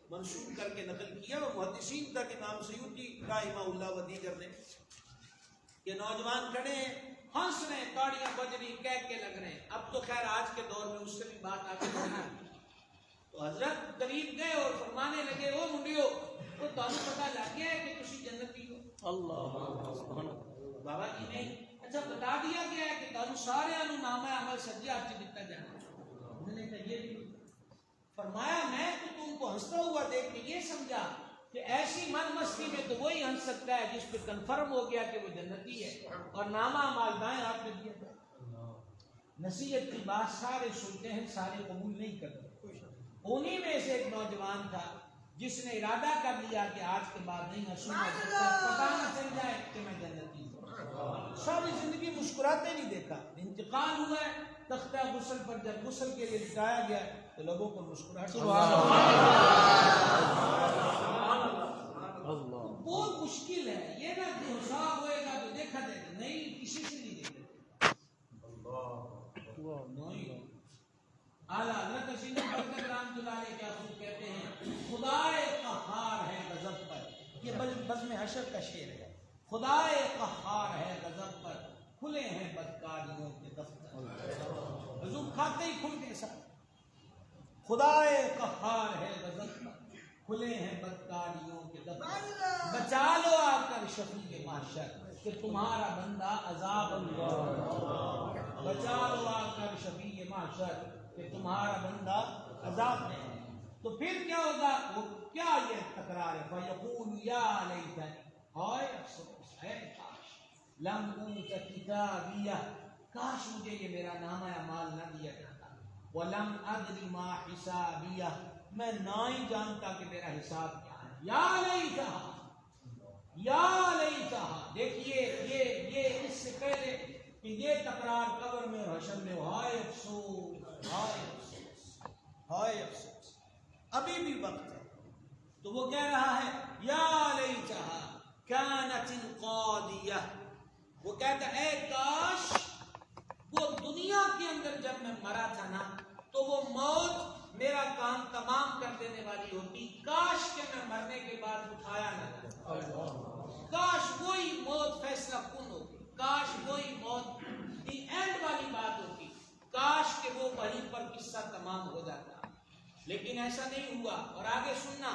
منسوخ کر کے نقل کیا، اور محدثین تک امام سیوطی رحمہ اللہ و دیگر نے، کہ نوجوان کھڑے ہیں، ہنس رہے ہیں، تاڑیاں بج رہی، کہہ کے لگ رہے ہیں۔ اب تو خیر آج کے دور میں اس سے بھی بات آگے بڑھنا ہے۔ تو حضرت قریب گئے اور فرمانے لگے، او منڈیو، وہ تمہیں پتہ لگ گیا ہے کہ تسی جنتی ہو؟ بابا جی نہیں، اچھا بتا دیا گیا ہے کہ تمہیں سارے نامہ عمل سجے ہاتھ دیتا جانا۔ انہوں نے کہا یہ بھی فرمایا، میں تو تم کو ہنستا ہوا دیکھ کے یہ سمجھا کہ ایسی من مستی میں تو وہی ہنس سکتا ہے جس پہ کنفرم ہو گیا کہ وہ جنتی ہے، اور نامہ اعمال دائیں ہاتھ میں دیا جائے۔ نصیحت کی بات سارے سنتے ہیں، سارے قبول نہیں کرتے۔ انہی میں سے ایک نوجوان تھا جس نے ارادہ کر لیا کہ آج کے بعد نہیں ہنسوں گا جب تک پتہ نہ چل جائے کہ میں جنتی ہوں۔ ساری زندگی مسکراتے نہیں دیکھا، انتقال ہوا ہے تختہ غسل پر، جب غسل کے لیے لٹایا گیا تو لوگوں کو مسکراہٹ۔ بہت مشکل ہے یہ نہ کہ حساب ہوئے گا تو دیکھا جائے گا، نہیں کسی سے نہیں دیکھا نہیں۔ اعلیٰ حضرت سید ابوبکر رحمۃ اللہ علیہ کیا خوب کہتے ہیں، خدائے قہار ہے غضب پر، یہ بزم حشر کا شعر ہے، خدائے قہار ہے غضب پر، کھلے ہیں بدکاریوں کے دفتر۔ حضور کھاتے ہی کھل گئے سب۔ خدائے قہار ہے غضب پر، کھلے ہیں بدکاریوں کے دفتر، بچا لو آ کر شفیع محشر کہ تمہارا بندہ عذاب اللہ، بچا لو آ کر شفیع محشر کہ تمہارا بندہ عذاب میں ہے۔ تو پھر کیا ہوگا، وہ کیا یہ تکرار ہے، فَيَقُولُ يَا لَيْتَنِي، ہائے افسوس ہے، کاش لَمْ أُوتَ كِتَابِيَهْ، کاش مجھے یہ میرا نامہ اعمال نہ دیا جاتا، وَلَمْ أَدْرِ مَا حِسَابِيَهْ، میں نہ ہی جانتا کہ میرا حساب کیا ہے۔ یا لیتہا، یا لیتہا، دیکھیے یہ اس سے پہلے کہ یہ تکرار قبر میں اور حشر میں، ہائے افسوس، ہائے افسوس، ہائے افسوس، ابھی بھی وقت ہے۔ تو وہ کہہ رہا ہے یا لیتہا کانت القاضیہ، وہ کہتا ہے اے کاش وہ دنیا کے اندر جب میں مرا تھا نا تو وہ موت میرا کام تمام کر دینے والی ہوتی، کاش کہ میں مرنے کے بعد اٹھایا نہ جاتا، کاش وہی موت فیصلہ کن ہوتی، کاش وہی موت دی اینڈ والی بات ہوتی، کاش کہ وہ وہیں پر قصہ تمام ہو جاتا، لیکن ایسا نہیں ہوا۔ اور آگے سننا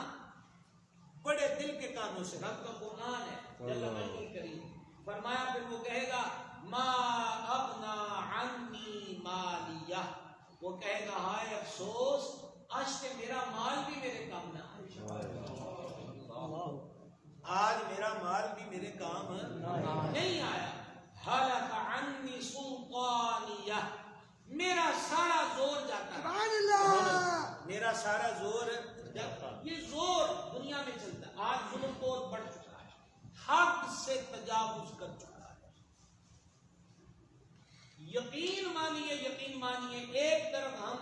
بڑے دل کے کانوں سے، رب کا قرآن ہے جل مجدہ الکریم، فرمایا پھر وہ کہے گا ما اغنا عنی مالیہ، وہ کہے گا ہائے افسوس، آج کہ میرا مال بھی میرے کام نہ آیا، آج میرا مال بھی میرے کام نہیں آیا۔ ہلک عنی سلطانیہ، میرا سارا زور جاتا ہے، میرا سارا زور جاتا، یہ زور دنیا میں چلتا ہے، آج ظلم بہت بڑھ چکا ہے، حد سے تجاوز کر چکا ہے۔ یقین مانیے ایک طرف ہم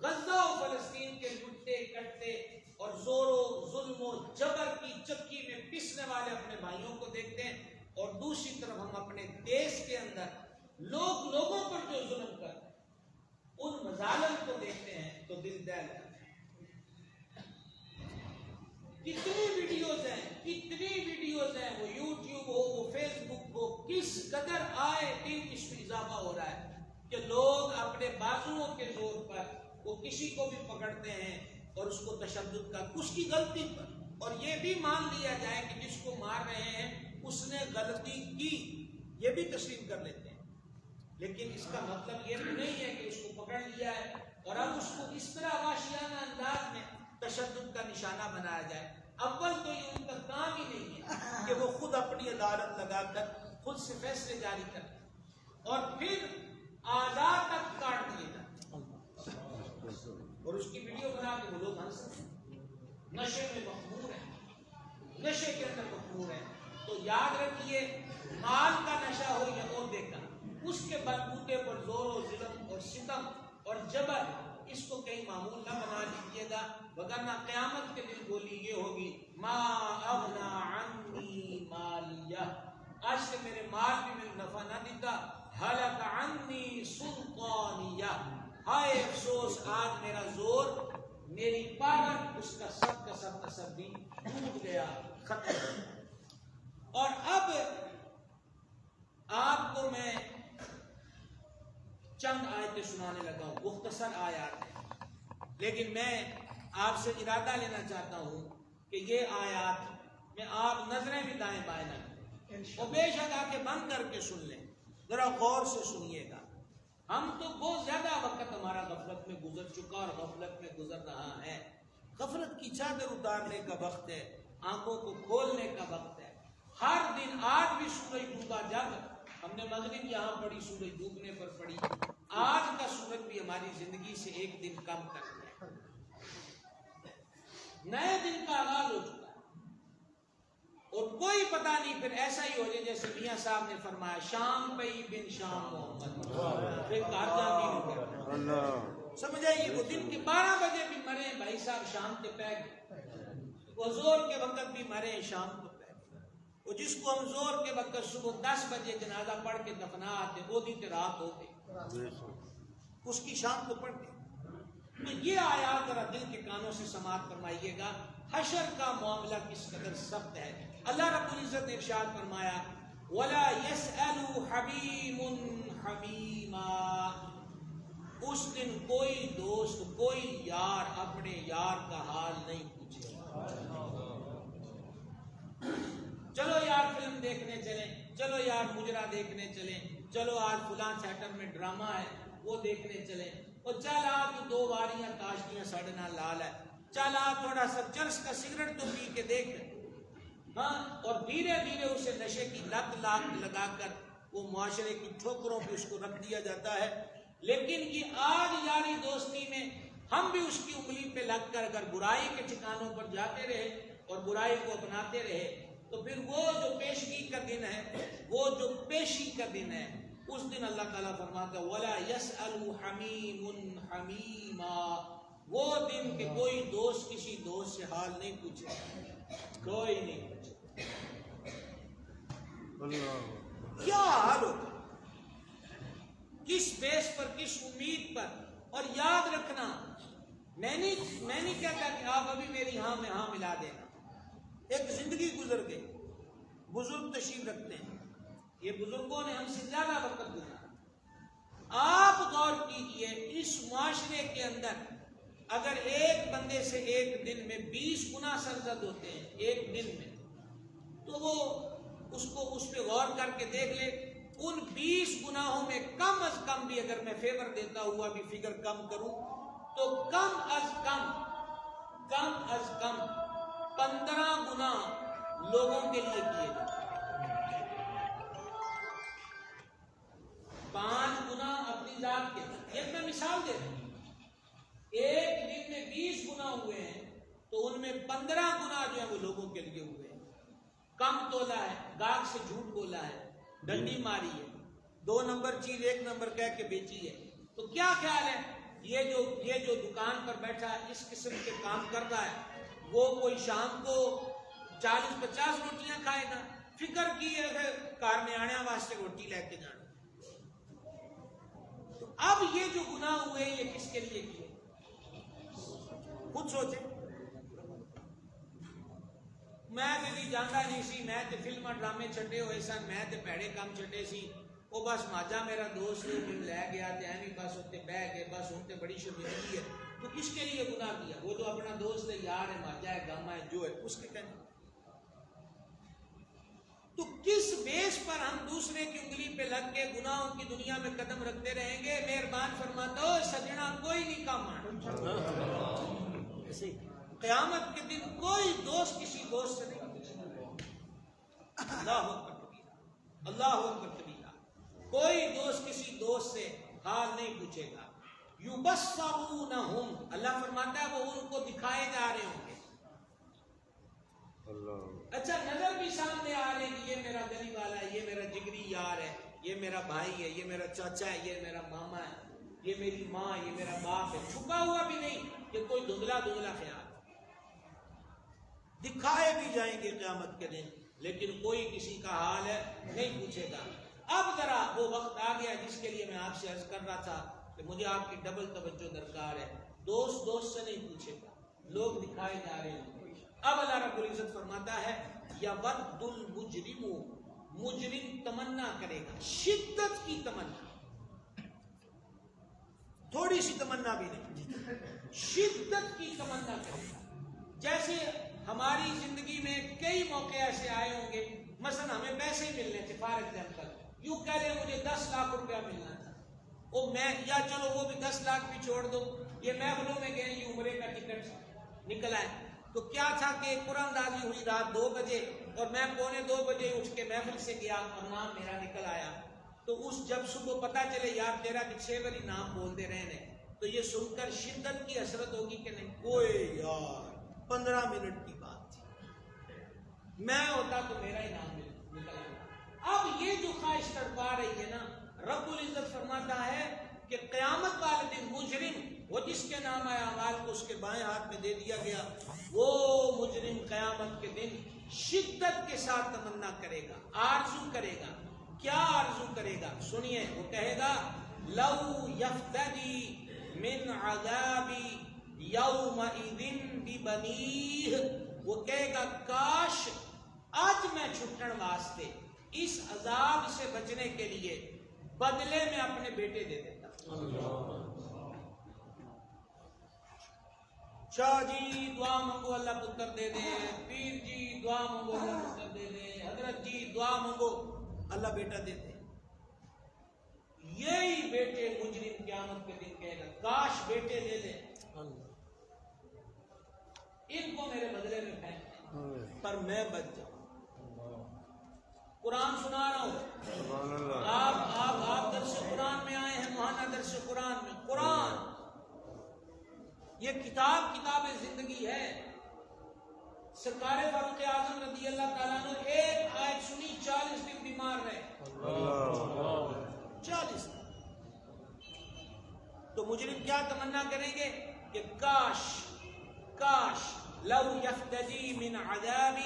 غزہ و فلسطین کے لٹتے کٹتے اور زور و ظلم و جبر کی چکی میں پسنے والے اپنے بھائیوں کو دیکھتے ہیں، اور دوسری طرف ہم اپنے دیش کے اندر لوگوں پر جو ظلم کرتے ہیں ان مظالم کو دیکھتے ہیں تو دل دہل جاتا ہے۔ کتنی ویڈیوز ہیں، وہ یوٹیوب ہو، وہ فیس بک ہو، کس قدر آئے دن اس میں اضافہ ہو رہا ہے کہ لوگ اپنے بازوؤں کے زور پر وہ کسی کو بھی پکڑتے ہیں اور اس کو تشدد کا اس کی غلطی پر، اور یہ بھی مان لیا جائے کہ جس کو مار رہے ہیں اس نے غلطی کی، یہ بھی تسلیم کر لیتے ہیں، لیکن اس کا مطلب یہ نہیں ہے کہ اس کو پکڑ لیا ہے اور اب اس کو اس طرح وحشیانہ انداز میں تشدد کا نشانہ بنایا جائے. اول تو یہ ان کا کام ہی نہیں ہے کہ وہ خود اپنی عدالت لگا کر خود سے فیصلے جاری کریں اور پھر آزاد تک کاٹ دیے جائیں اور اس کی ویڈیو بنا کے وہ لوگ ہنس رہے ہیں. نشے میں مخمور ہیں, نشے کے اندر مخمور ہیں. تو یاد رکھیے, مال کا نشہ ہو یا عہدے کا, اس کے بلبوتے پر زور و ظلم اور ستم اور جبر اس کو کہیں معمول نہ بنا لیجیے گا, وگرنہ قیامت کے دن بولی یہ ہوگی ما اغنا عنی مالیہ, آج سے میرے مال بھی میرے نفع نہ دیتا, ہلک عنی سلطانیہ, ہائے افسوس آج میرا زور, میری پاور, اس کا سب اثر بھی ٹوٹ گیا, ختم. اور اب آپ کو میں چند آیتیں سنانے لگا ہوں, مختصر آیات ہیں, لیکن میں آپ سے ارادہ لینا چاہتا ہوں کہ یہ آیات میں آپ نظریں بھی دائیں بائیں نہ کریں, اور بے شک آنکھیں بند کر کے سن لیں, ذرا غور سے سنیے گا. ہم تو بہت زیادہ وقت ہمارا غفلت میں گزر چکا اور غفلت میں گزر رہا ہے. غفلت کی چادر اتارنے کا وقت ہے, آنکھوں کو کھولنے کا وقت ہے. ہر دن, آج بھی سورج ڈوبا, جب ہم نے مغرب یہاں پڑھی سورج ڈوبنے پر پڑھی, آج کا سورج بھی ہماری زندگی سے ایک دن کم کر دیا, نئے دن کا آغاز ہو چکا ہے. اور کوئی پتہ نہیں پھر ایسا ہی ہو جائے جیسے میاں صاحب نے فرمایا, شام پئی بن شام محمد, پھر گھر جاتی ہوں. سمجھ آئیے, وہ دن کے 12 بجے بھی مرے بھائی صاحب, شام کے پہ گئے, وہ زور کے وقت بھی مرے, شام کو پہ گئے. وہ جس کو ہم زور کے وقت صبح 10 بجے جنازہ پڑھ کے دفنا آتے, وہ دن رات ہوتے, اس کی شام کو پڑھ کے. تو یہ آیات ذرا دل کے کانوں سے سماعت فرمائیے گا, حشر کا معاملہ کس قدر سخت ہے. اللہ رب العزت نے ارشاد فرمایا, وَلَا يَسْأَلُ حَمِيمٌ حَمِيمًا, اس دن کوئی دوست, کوئی یار اپنے یار کا حال نہیں پوچھے. چلو یار فلم دیکھنے چلیں, چلو یار مجرا دیکھنے چلیں, چلو آج فلاں تھیٹر میں ڈرامہ ہے وہ دیکھنے چلیں, اور چل آج 2 واریاں تاشتیاں ساڑھے نال لال ہے, چل آج تھوڑا سا چرس کا سگریٹ تو پی کے دیکھ لیں. ہاں, اور دھیرے دھیرے اسے نشے کی لت لگا کر وہ معاشرے کی ٹھوکروں پہ اس کو رکھ دیا جاتا ہے. لیکن یہ آج یاری دوستی میں ہم بھی اس کی انگلی پہ لگ کر اگر برائی کے ٹھکانوں پر جاتے رہے اور برائی کو اپناتے رہے, تو پھر وہ جو پیشگی کا دن ہے, وہ جو پیشی کا دن ہے, اس دن اللہ تعالیٰ فرماتا ہے وَلَا يَسْأَلُ حَمِيمٌ حَمِيمًا, وہ دن کہ کوئی دوست کسی دوست سے حال نہیں پوچھے, کوئی نہیں پوچھے. کیا حال ہوگا, کس بیس پر, کس امید پر. اور یاد رکھنا, میں نہیں کہتا کہ آپ ابھی میری ہاں میں ہاں ملا دینا. ایک زندگی گزر گئی, بزرگ تشریف رکھتے ہیں, یہ بزرگوں نے ہم سے زیادہ وقت گزارا. آپ غور کیجئے, اس معاشرے کے اندر اگر ایک بندے سے ایک دن میں 20 گنا سرزد ہوتے ہیں ایک دن میں, تو وہ اس پہ غور کر کے دیکھ لے, ان 20 گناہوں میں کم از کم بھی اگر میں فیور دیتا ہوا بھی فگر کم کروں, تو کم از کم 15 گنا لوگوں کے لیے کیے جاتے, 5 گنا اپنی ذات کے لیے. ایک میں مثال دے رہا ہوں, ایک دن میں 20 گنا ہوئے ہیں, تو ان میں 15 گنا جو ہے وہ لوگوں کے لیے ہوئے ہیں. کم تولا ہے, گاہک سے جھوٹ بولا ہے, ڈنڈی ماری ہے, 2 نمبر چیز 1 نمبر کہہ کے بیچی ہے. تو کیا خیال ہے, یہ جو دکان پر بیٹھا اس قسم کے کام کر رہا ہے, وہ کوئی شام کو 40-50 روٹیاں کھائے گا, فکر کی ہے کار میں آنے واسطے روٹی لے کے جانا. تو اب یہ جو گناہ ہوئے یہ کس کے لیے کیے, خود سوچیں. میں کبھی جانا نہیں سی, میں تے فلما ڈرامے چھٹے ہوئے سن, میں تے پیڑے کام چھٹے سی. وہ بس ماجا میرا دوست لے گیا تے ایویں بس اتنے بہ گئے, بس ہوں تے بڑی شرمندگی ہے. تو کس کے لیے گناہ کیا, وہ جو اپنا دوست ہے, یار ہے, ماجا ہے, گاما ہے, جو ہے, اس کے کہنے. تو کس بیس پر ہم دوسرے کی انگلی پہ لگ کے گناہوں کی دنیا میں قدم رکھتے رہیں گے؟ مہربان فرما دو سجنا کوئی نہیں کام قیامت کے دن کوئی دوست کسی دوست سے نہیں پوچھے گا۔ اللہ اکبر کبیرہ، اللہ اکبر کبیرہ۔ کوئی دوست کسی دوست سے حال نہیں پوچھے گا۔ یبصرونہم، اللہ فرماتا ہے وہ ان کو دکھائے جا رہے ہوں گے۔ اچھا نظر بھی سامنے آ رہے کہ یہ میرا گلی والا ہے، یہ میرا جگری یار ہے، یہ میرا بھائی ہے، یہ میرا چاچا ہے، یہ میرا ماما ہے، یہ میری ماں، یہ میرا باپ ہے، چھپا ہوا بھی نہیں کہ کوئی دھندلا دھندلا خیال، دکھائے بھی جائیں گے قیامت کے دن، لیکن کوئی کسی کا حال ہے نہیں پوچھے گا۔ اب ذرا وہ وقت آ گیا جس کے لیے میں آپ سے عرض کر رہا تھا کہ مجھے آپ کی ڈبل توجہ درکار ہے۔ دوست دوست سے نہیں پوچھے گا، لوگ دکھائے جا رہے ہیں۔ اب اللہ رب العزت فرماتا ہے یود المجرم، مجرم تمنا کرے گا، شدت کی تمنا، تھوڑی سی تمنا بھی نہیں، شدت کی تمنا کرے گا۔ جیسے ہماری زندگی میں کئی موقع ایسے آئے ہوں گے، مثلا ہمیں پیسے ہی ملنے تھے، فار ایگزامپل یوں کہہ لیں مجھے 10 لاکھ روپیہ ملنا تھا، او میں یا چلو وہ بھی 10 لاکھ بھی چھوڑ دو، یہ محفلوں میں گئے یہ عمرے کا ٹکٹ نکل آئے، تو کیا تھا کہ قرآن دازی ہوئی رات 2 بجے اور میں 1:45 بجے اٹھ کے محفل سے گیا اور نام میرا نکل آیا، تو اس جب صبح پتا چلے یار تیرا کہ 6 باری نام بولتے رہنے، تو یہ سن کر شدت کی حسرت ہوگی کہ نہیں؟ کوئی یار 15 منٹ کی بات تھی، میں ہوتا تو میرا ہی نام نکل آیا۔ اب یہ جو خواہش تڑپا رہی ہے نا، رب العزت فرماتا ہے کہ قیامت والے دن مجرم، وہ جس کے نام آیا اعمال کو اس کے بائیں ہاتھ میں دے دیا گیا، وہ مجرم قیامت کے دن شدت کے ساتھ تمنا کرے گا، آرزو کرے گا۔ کیا آرزو کرے گا؟ سنیے، وہ کہے گا لو یفتدی من عذاب یومئذ ببنیہ، وہ کہے گا کاش آج میں چھٹن واسطے اس عذاب سے بچنے کے لیے بدلے میں اپنے بیٹے دے دیتا۔ شاہ جی دعا منگو اللہ پتر دے دے، پیر جی دعا منگو اللہ پتر دے دے، حضرت جی دعا منگو اللہ بیٹا دے دے۔ یہی بیٹے مجرم قیامت کے دن کہے گا کاش بیٹے دے دے، ان کو میرے بدلے میں پھینک پر میں بچ جاؤں۔ قرآن سنا رہا ہوں، آپ درس قرآن میں آئے ہیں، ماہانہ درس قرآن میں، قرآن یہ کتاب زندگی ہے۔ سرکار فاروق اعظم رضی اللہ تعالیٰ نے ایک آیت سنی 40 دن بیمار رہے، 40 دن۔ تو مجرم کیا تمنا کریں گے کہ کاش لو یفتدی من عذاب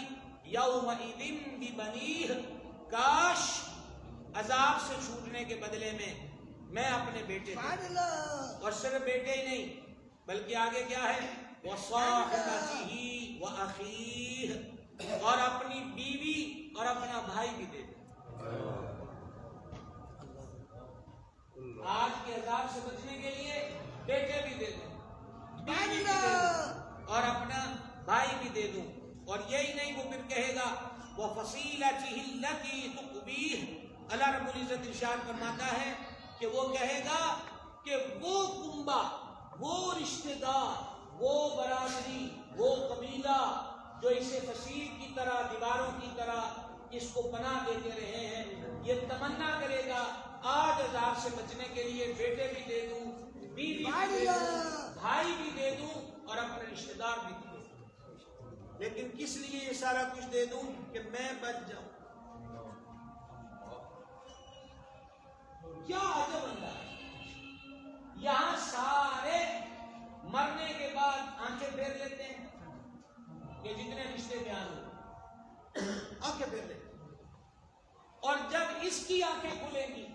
یومئذ ببنیہ، کاش عذاب سے چھوٹنے کے بدلے میں اپنے بیٹے دے، اور صرف بیٹے ہی نہیں بلکہ آگے کیا ہے وصاحبتہ واخیہ، اور اپنی بیوی اور اپنا بھائی بھی دے دے۔ آج کے عذاب سے بچنے کے لیے بیٹے بھی دے دوں، بیوی بھی دے دوں اور اپنا بھائی بھی دے دوں۔ اور یہی نہیں، وہ پھر کہے گا وَفَصِيلَتِهِ الَّتِي تُؤْوِيهِ، اللہ رب العزت ارشاد فرماتا ہے کہ وہ کہے گا کہ وہ کنبہ، وہ رشتہ دار، وہ برادری، وہ قبیلہ جو اسے فصیل کی طرح، دیواروں کی طرح اس کو پناہ دیتے رہے ہیں، یہ تمنا کرے گا آج عذاب سے بچنے کے لیے بیٹے بھی دے دوں، بیوی بھی دے دوں، بھائی بھی دے دوں اور اپنے رشتہ دار بھی دے دوں۔ لیکن کس لیے یہ سارا کچھ دے دوں؟ کہ میں بچ جاؤں۔ کیا عجب انداز ہے، یہاں سارے مرنے کے بعد آنکھیں پھیر لیتے ہیں کہ جتنے رشتے بیان ہوئے آنکھیں پھیر لیتے ہیں، اور جب اس کی آنکھیں کھلیں گی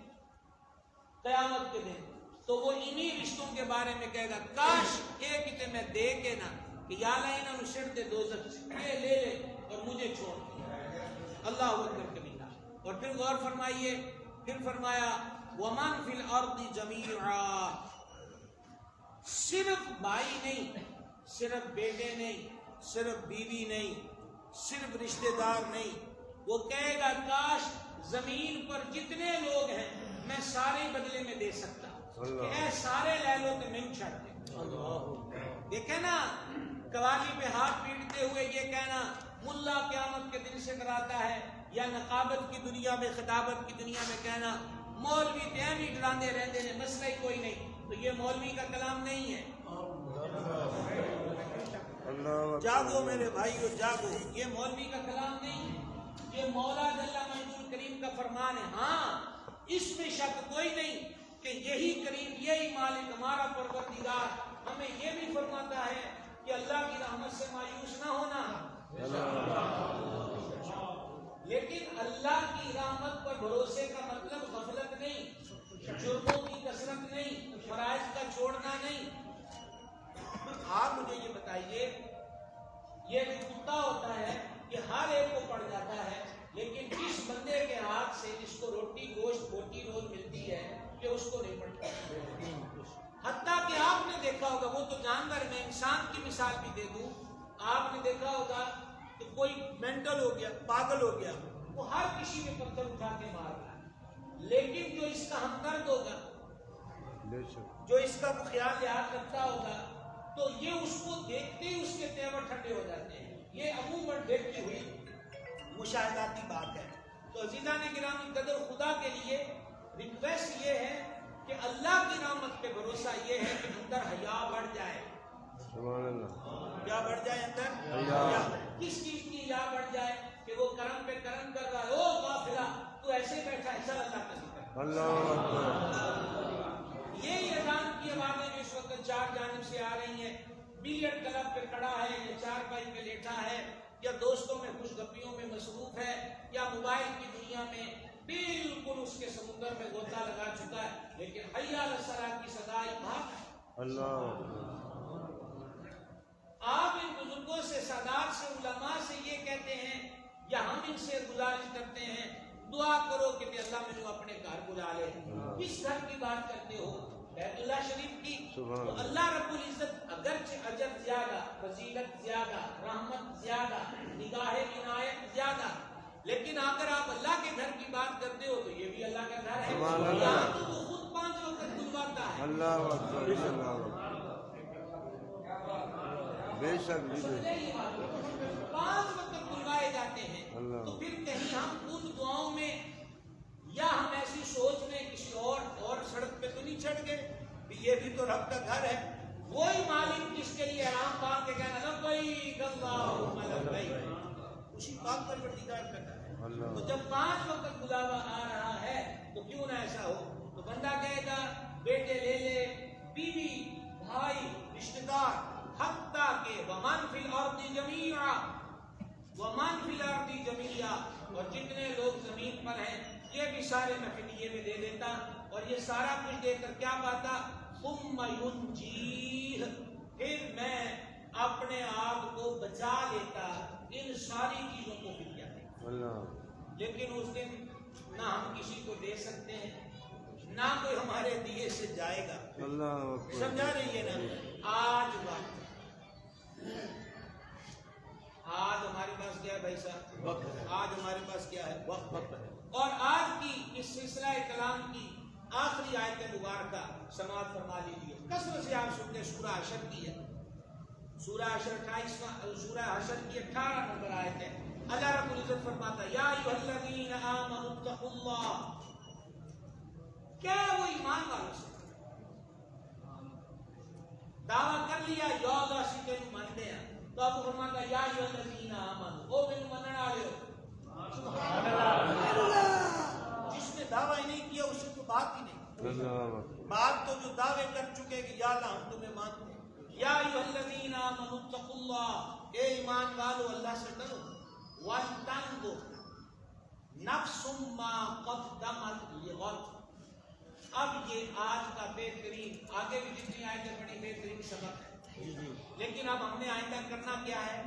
قیامت کے دن تو وہ انہی رشتوں کے بارے میں کہے گا کاش ایک کتے میں دے کے نہ کہ یا اللہ انہوں نے شرط دوزخ سے یہ لے لے اور مجھے چھوڑ دے۔ اللہ اکبر کبیرہ۔ اور پھر غور فرمائیے، پھر فرمایا وَمَنْ فِي الْأَرْضِ جَمِيعًا، صرف بھائی نہیں، صرف بیٹے نہیں، صرف بیوی نہیں، صرف رشتہ دار نہیں، وہ کہے گا کاش زمین پر جتنے لوگ ہیں میں سارے بدلے میں دے سکتا کہ اے سارے لے لو تو میں چھڑ دے. دیکھیں نا قوالی پہ ہاتھ پیٹتے ہوئے یہ کہنا ملا قیامت کے دن سے کراتا ہے، یا نقابت کی دنیا میں خطابت کی دنیا میں کہنا مولوی تیمی ڈراندے رہتے ہیں مسئلہ ہی کوئی نہیں، تو یہ مولوی کا کلام نہیں ہے. جاگو میرے بھائیو جاگو، یہ مولوی کا کلام نہیں ہے، یہ مولا جل مجدہ الکریم کا فرمان ہے. ہاں اس میں شک کوئی نہیں کہ یہی کریم یہی مالک ہمارا پروردگار ہمیں یہ بھی فرماتا ہے کہ اللہ کی رحمت سے مایوس نہ ہونا. لیکن اللہ کی رحمت پر بھروسے کا مطلب غفلت نہیں، جرموں کی کثرت نہیں، فرائض کا چھوڑنا نہیں. آپ مجھے یہ بتائیے، یہ جو کتا ہوتا ہے یہ ہر ایک کو پڑ جاتا ہے، لیکن جس بندے کے ہاتھ سے جس کو روٹی گوشت بوٹی روز ملتی ہے کہ اس کو نہیں پڑتا. حتیٰ کہ آپ نے دیکھا ہوگا، وہ تو جانور میں انسان کی مثال بھی دے دوں، آپ نے دیکھا ہوگا کہ کوئی مینٹل ہو گیا، پاگل ہو گیا، وہ ہر کسی میں پتھر اٹھا کے مار رہا ہے، لیکن جو اس کا ہمدرد ہوگا، جو اس کا خیال یاد رکھتا ہوگا، تو یہ اس کو دیکھتے ہی اس کے تیور ٹھنڈے ہو جاتے ہیں. یہ عموماً دیکھتی ہوئی مشاہداتی بات ہے. تو عزیزان گرامی قدر خدا کے لیے ریکویسٹ یہ ہے کہ اللہ کی رحمت پہ بھروسہ یہ ہے کہ اندر حیا بڑھ جائے. کیا بڑھ جائے؟ اندر حیا. کس چیز کی حیا بڑھ جائے؟ کہ وہ کرم پہ کرم کر رہا ہے، او غافلہ تو ایسے بیٹھا ہے، چل اللہ کا ذکر. یہی اذان کی آوازیں جو اس وقت چار جانب سے آ رہی ہیں، بیلیٹ کلب پہ کھڑا ہے یا چار پائی پہ لیٹا ہے یا دوستوں میں خوش گپیوں میں مصروف ہے یا موبائل کی دنیا میں بالکل اس کے سمندر میں غوطہ لگا چکا ہے، لیکن حی علی الصلاۃ کی صدا آپ ان بزرگوں سے، سادات سے، علماء سے یہ کہتے ہیں یا ہم ان سے گزارش کرتے ہیں دعا کرو کہ اللہ مجھے اپنے گھر بلا لے. کس گھر کی بات کرتے ہو؟ بیت اللہ شریف کی. تو اللہ رب العزت اگرچہ اجر زیادہ، فضیلت زیادہ، رحمت زیادہ، نگاہ عنایت زیادہ، لیکن اگر آپ اللہ کے گھر کی بات کرتے ہو تو یہ بھی اللہ کا گھر ہے. یہاں تو وہ خود 5 وقت بلواتا ہے. اللہ اکبر. بے شک 5 وقت بلوائے جاتے ہیں. تو پھر کہیں ہم ان دعاؤں میں یا ہم ایسی سوچ میں کسی اور سڑک پہ تو نہیں چڑھ گئے کہ یہ بھی تو رب کا گھر ہے. وہی مالک جس کے لیے آرام پاک کے کہنا لبیک اللہم لبیک، اسی پاک پر پروردگار کرتا ہے. تو جب 5 وقت بلاوا آ رہا ہے تو کیوں نہ ایسا ہو. تو بندہ کہے گا بیٹے لے لے، بیوی، بھائی، رشتہ دار، حتیٰ کہ ومن فی الارض جمیعا، ومن فی الارض جمیعا، اور جتنے لوگ زمین پر ہیں یہ بھی سارے میں فدیے میں دے دیتا، اور یہ سارا کچھ دے کر کیا پاتا؟ ثم ینجیہ، پھر میں اپنے آپ کو بچا لیتا ان ساری چیزوں کو فدیہ دے. لیکن اس دن نہ ہم کسی کو دے سکتے ہیں، نہ کوئی ہمارے دیے سے جائے گا. سمجھا رہی ہے نا؟ آج وقت، آج ہمارے پاس کیا ہے بھائی صاحب؟ وقت. آج ہمارے پاس کیا ہے؟ وقت. اور آج کی اس سلسلہ کلام کی آخری آیت مبارکہ سماعت فرما لیجیے. کثرت سے آپ سنتے سورہ حشر کی ہے. سورہ حشر 28، سورہ حشر کی 18 نمبر آیت ہے. اللہ رب العزت فرماتا ہے یا ایھا الذین آمنوا اتقوا اللہ. کیا وہ ایمان والوں سے دعویٰ کر لیا یا اللہ سے تینوں مانتے ہیں، تو اب فرماتا ہے یا ایھا الذین آمنوا، او مینوں منن والے ہو. سبحان اللہ. جس نے دعویٰ ہی نہیں کیا اس سے تو بات ہی نہیں. بات تو جو دعوے کر چکے کہ یا اللہ ہم تمہیں مانتے ہیں. یا ایھا الذین آمنوا اتقوا اللہ، اے ایمان والو اللہ سے ڈرو. وَلْتَنظُرْ نَفْسٌ مَّا قَدَّمَتْ لِغَدٍ. اب یہ آج کا بہترین، آگے بھی جتنی آیتیں بڑی بہترین سبق ہے، لیکن اب ہم نے آئندہ کرنا کیا ہے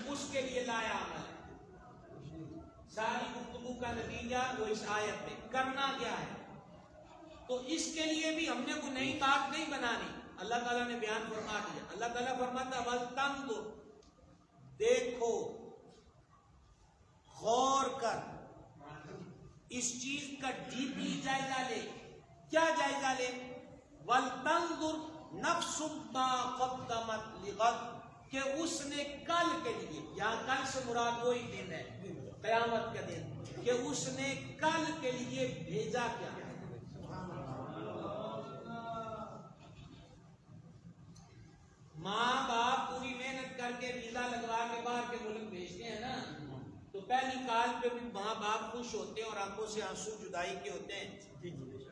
اس کے لیے لایا عمل ہے. ساری گفتگو کا نتیجہ وہ اس آیت میں کرنا کیا ہے. تو اس کے لیے بھی ہم نے کوئی نئی بات نہیں بنانی، اللہ تعالیٰ نے بیان فرما دیا. اللہ تعالیٰ فرماتا وَلْتَنظُرْ، دیکھو، غور کر، اس چیز کا ڈیپلی جائزہ لے. کیا جائزہ لے؟ وَلْتَنْظُرْ نَفْسٌ مَا قَدَّمَتْ لِغَدٍ، کہ اس نے کل کے لیے، یا کل سے مراد وہی دن ہے قیامت کا دن، کہ اس نے کل کے لیے بھیجا کیا. ماں باپ پوری محنت کر کے ویزا لگوا کے باہر کے ملک بھیجتے ہیں نا، تو پہلی کال پہ بھی ماں باپ خوش ہوتے ہیں اور آنکھوں سے آنسو جدائی کے ہوتے ہیں.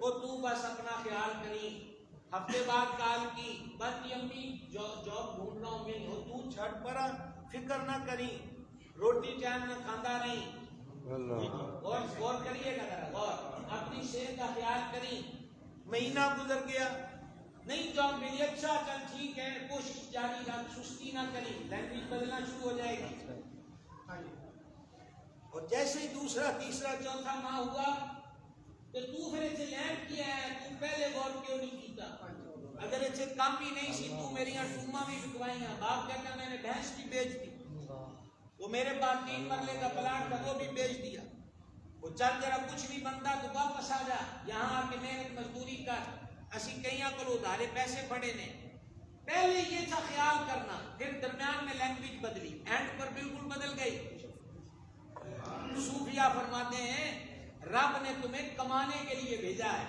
وہ تو بس اپنا خیال کری. ہفتے بعد کال کی، بس امی جاب ڈھونڈ رہا ہوں میں، ہو تو چھٹ پڑا، فکر نہ کری، روٹی ٹائم میں کھانا نہیں. غور کریے گا ذرا، غور، اپنی صحت کا خیال کری. مہینہ گزر گیا، نہیں جاب ملی، اچھا چل ٹھیک ہے، کوشش جاری رکھ، سستی نہ کری، لینگویج بدلنا شروع ہو جائے گی. اور جیسے ہی دوسرا تیسرا چوتھا ماہ ہوا تو تو پھر اسے لینڈ کیا ہے، تو پہلے غور کیوں نہیں کیتا؟ اگر اسے کام بھی نہیں سی تو میری یہاں ٹوما بھی بکوائیاں. باپ کہتا میں نے بھینس بھی بیچ دی، وہ میرے پاس 3 مرلے کا پلاٹ تھا وہ بھی بیچ دیا. وہ چل جرا کچھ بھی بنتا تو واپس آ جا، یہاں آ کے محنت مزدوری کر، اسی کئیاں کو ادھارے پیسے پڑے نے. پہلے یہ تھا خیال کرنا، پھر درمیان میں لینگویج بدلی، اینڈ پر بالکل بدل گئی. صوفیہ فرماتے ہیں رب نے تمہیں کمانے کے لیے بھیجا ہے.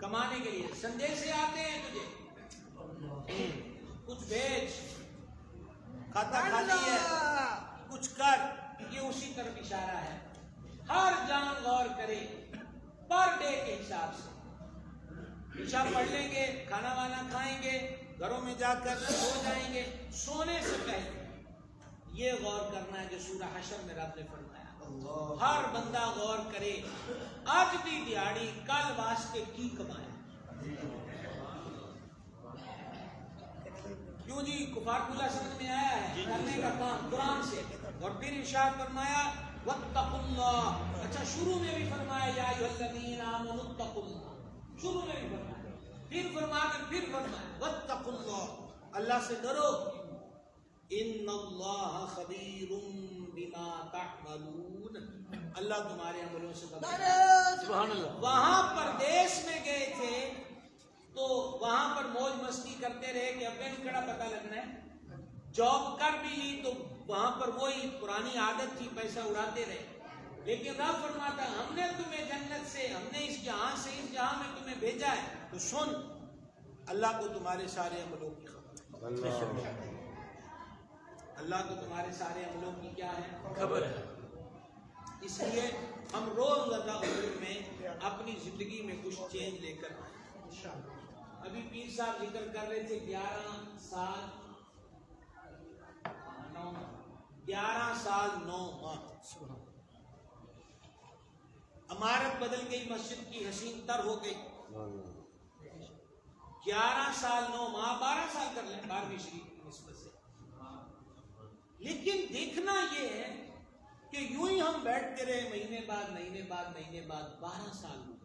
کمانے کے لیے سندیشے آتے ہیں تجھے، کچھ بیچ، کھاتا خالی ہے، کچھ کر. یہ اسی طرف اشارہ ہے. ہر جان غور کرے پر ڈے کے حساب سے. عشاء پڑھ لیں گے، کھانا وانا کھائیں گے، گھروں میں جا کر سو جائیں گے، سونے سے پہلے یہ غور کرنا ہے جو سورہ حشر میں رب نے فرمایا. ہر بندہ غور کرے آج دی دیہاڑی کل واسطے کی کمائے. کیوں جی کفار کھلا سمجھ میں آیا ہے کرنے کا کام قرآن سے. اور پھر ارشاد فرمایا واتقوا اللہ. اچھا شروع میں بھی فرمایا یا ایھا الذین آمنوا اتقوا اللہ، شروع میں بھی فرمایا، پھر فرمایا واتقوا اللہ، اللہ سے ڈرو. ان اللہ خبیر بما تعملون، اللہ تمہارے عملوں سے خبر ہے. سبحان اللہ. وہاں پردیس میں گئے تھے تو وہاں پر موج مستی کرتے رہے کہ اب کڑا پتہ لگنا ہے. جاب کر بھی لی تو وہاں پر وہی پرانی عادت تھی، پیسہ اڑاتے رہے. لیکن رب فرماتا ہم نے تمہیں جنت سے، ہم نے اس جہاں سے اس جہاں میں تمہیں بھیجا ہے، تو سن، اللہ کو تمہارے سارے عملوں کی خبر ہے. اللہ کو تمہارے سارے عملوں کی کیا ہے؟ خبر ہے. اس لیے ہم روزانہ امور میں اپنی زندگی میں کچھ چینج لے کر آئیں. ابھی پیر صاحب ذکر کر رہے تھے 11 سال 9 ماہ عمارت بدل گئی، مسجد کی حسین تر ہو گئی. 11 سال 9 ماہ 12 سال کر لیں 12ویں شریف کی نسبت سے. لیکن دیکھنا یہ ہے کہ یوں ہی ہم بیٹھتے رہے مہینے بعد 12 سال ہو گئے.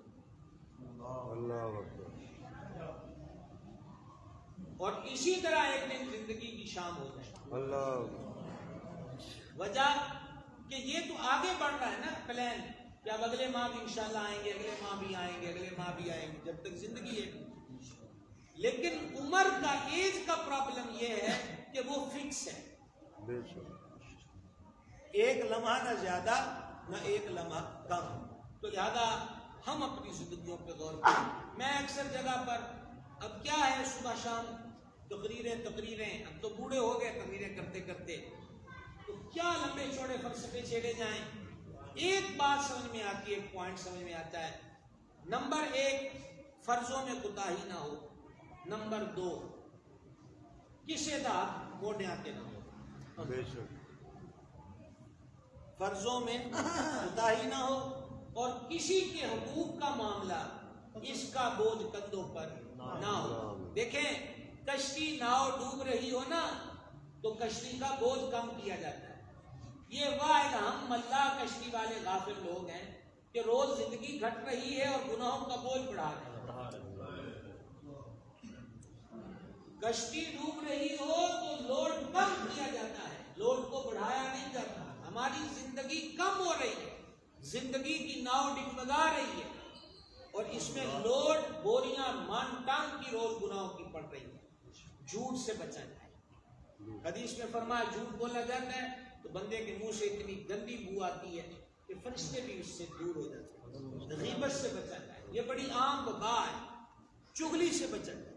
اور اسی طرح ایک دن زندگی کی شام ہو جائے. وجہ کہ یہ تو آگے بڑھ رہا ہے نا پلان، کہ اب اگلے ماہ بھی انشاءاللہ آئیں گے، اگلے ماہ بھی آئیں گے، اگلے ماہ بھی آئیں گے، جب تک زندگی ہے. لیکن عمر کا ایج کا پرابلم یہ ہے کہ وہ فکس ہے. ایک لمحہ نہ زیادہ نہ ایک لمحہ کم. تو لہذا ہم اپنی زندگیوں پہ غور کریں. میں اکثر جگہ پر اب کیا ہے صبح شام تقریریں، اب تو بوڑھے ہو گئے تقریریں کرتے کرتے، تو کیا لمبے چوڑے فلسفے چھیڑے جائیں. ایک بات سمجھ میں آتی ہے، ایک پوائنٹ سمجھ میں آتا ہے. نمبر 1 فرضوں میں کوتاہی نہ ہو. نمبر 2 کسی دا موڑنے آتے نہ ہو. فرضوں میں کوتاہی نہ ہو اور کسی کے حقوق کا معاملہ اس کا بوجھ کندھوں پر نہ ہو. دیکھیں کشتی ناؤ ڈوب رہی ہو نا تو کشتی کا بوجھ کم کیا جاتا ہے. یہ واحد ہم ملاح کشتی والے غافل لوگ ہیں کہ روز زندگی گھٹ رہی ہے اور گناہوں کا بوجھ بڑھا رہے ہیں. کشتی ڈوب رہی ہو تو لوڈ کم کیا جاتا ہے، لوڈ کو بڑھایا نہیں جاتا. ہماری زندگی کم ہو رہی ہے، زندگی کی ناؤ ڈگمگا رہی ہے اور اس میں لوڈ بوریاں مان ٹانگ کی روز گناہوں کی پڑ رہی ہے. جھوٹ سے بچا جائے. حدیث میں فرمایا جھوٹ بولا جاتا ہے تو بندے کے منہ سے اتنی گندی بو آتی ہے کہ فرشتے بھی اس سے دور ہو جاتے ہیں. غیبت سے بچا جائے، یہ بڑی عام وبا ہے. چغلی سے بچا جائے.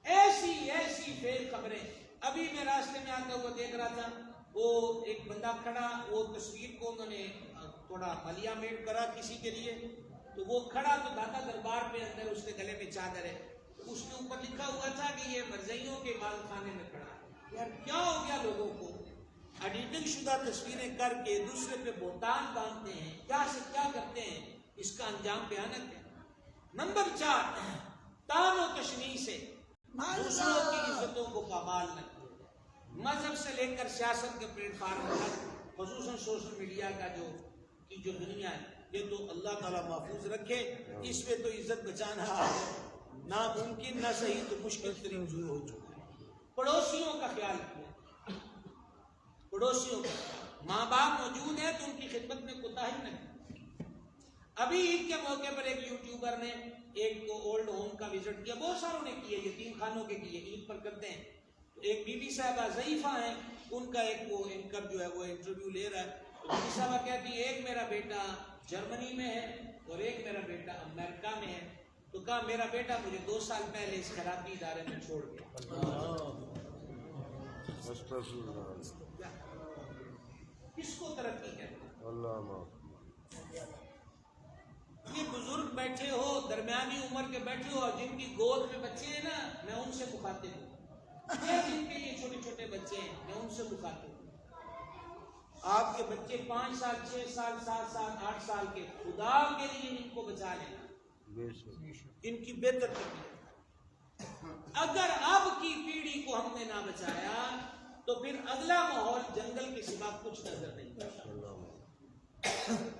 ایسی فیک خبریں. ابھی میں راستے میں آتا ہوا دیکھ رہا تھا، وہ ایک بندہ کھڑا، وہ تصویر کو انہوں نے تھوڑا ملیا میٹ کرا کسی کے لیے، تو وہ کھڑا تو داتا دربار پہ اندر اس کے گلے میں چادر ہے، اس کے اوپر لکھا ہوا تھا کہ یہ مرزائیوں کے عبادت خانے میں کھڑا ہے. یار کیا ہو گیا لوگوں کو؟ ایڈیٹنگ شدہ تصویریں کر کے دوسرے پہ بہتان باندھتے ہیں، کیا سے کیا کرتے ہیں. اس کا انجام بھیانک ہے. نمبر 4، تان و تشنیع سے دوسروں کی عزتوں کو پامال نہ کیا جائے. مذہب سے لے کر سیاست کے پلیٹ فارم تک، خصوصاً سوشل میڈیا کا جو دنیا ہے، یہ تو اللہ تعالیٰ محفوظ رکھے. اس پہ تو عزت بچانا ناممکن، نہ صحیح تو مشکل ترین ضرور ہو چکا ہے. پڑوسیوں کا خیال کیا، پڑوسیوں کا. ماں باپ موجود ہیں تو ان کی خدمت میں کوتاہی نہ کی. ابھی عید کے موقع پر ایک یوٹیوبر نے ایک کو اولڈ ہوم کا وزٹ کیا، بہت ساروں نے کیے، یتیم خانوں کے کیے، عید پر کرتے ہیں. تو ایک بی بی صاحبہ ضعیفہ ہیں، ان کا ایک وہ اینکر جو ہے وہ انٹرویو لے رہا ہے. بی بی صاحبہ کہتی ہے ایک میرا بیٹا جرمنی میں ہے اور ایک میرا بیٹا امریکہ میں ہے. تو کہا میرا بیٹا مجھے 2 سال پہلے اس خیراتی ادارے میں چھوڑ گیا. کس کو ترقی کہتے ہیں؟ یہ بزرگ بیٹھے ہو، درمیانی عمر کے بیٹھے ہو، اور جن کی گود میں بچے ہیں نا، میں ان سے مخاطب ہوں. جن کے یہ چھوٹے چھوٹے بچے ہیں میں ان سے مخاطب ہوں. آپ کے بچے 5 سال 6 سال 7 سال 8 سال کے، خدا کے لیے ان کو بچا لینا، ان کی بہتر تربیت. اگر اب کی پیڑھی کو ہم نے نہ بچایا تو پھر اگلا ماحول جنگل کے سوا کچھ نظر نہیں پڑتا.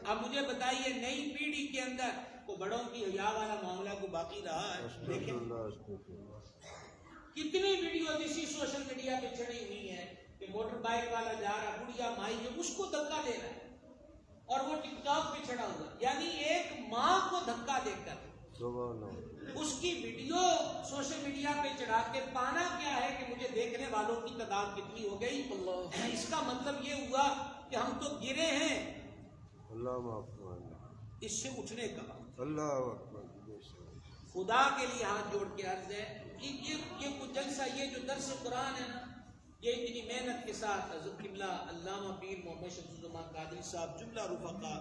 اب مجھے بتائیے نئی پیڑھی کے اندر کو بڑوں کی حیا والا معاملہ کو باقی رہا ہے؟ دیکھیں کتنی ویڈیو اسی سوشل میڈیا پہ چڑھی ہوئی ہیں کہ موٹر بائک والا جا رہا، بڑھیا مائی جو اس کو دھکا دے رہا ہے اور وہ ٹک ٹاک پہ چڑھا ہوا. یعنی ایک ماں کو دھکا دے کر اس کی ویڈیو سوشل میڈیا پہ چڑھا کے پانا کیا ہے کہ مجھے دیکھنے والوں کی تعداد کتنی ہو گئی. اس کا مطلب یہ ہوا کہ ہم تو گرے ہیں. اس سے اٹھنے کا خدا کے لیے ہاتھ جوڑ کے عرض ہے یہ کچھ جلسہ، یہ جو درس قرآن ہے نا، یہ اتنی محنت کے ساتھ حضرت قبلہ علامہ پیر محمد شمس الزمان قادری صاحب جملہ رفقا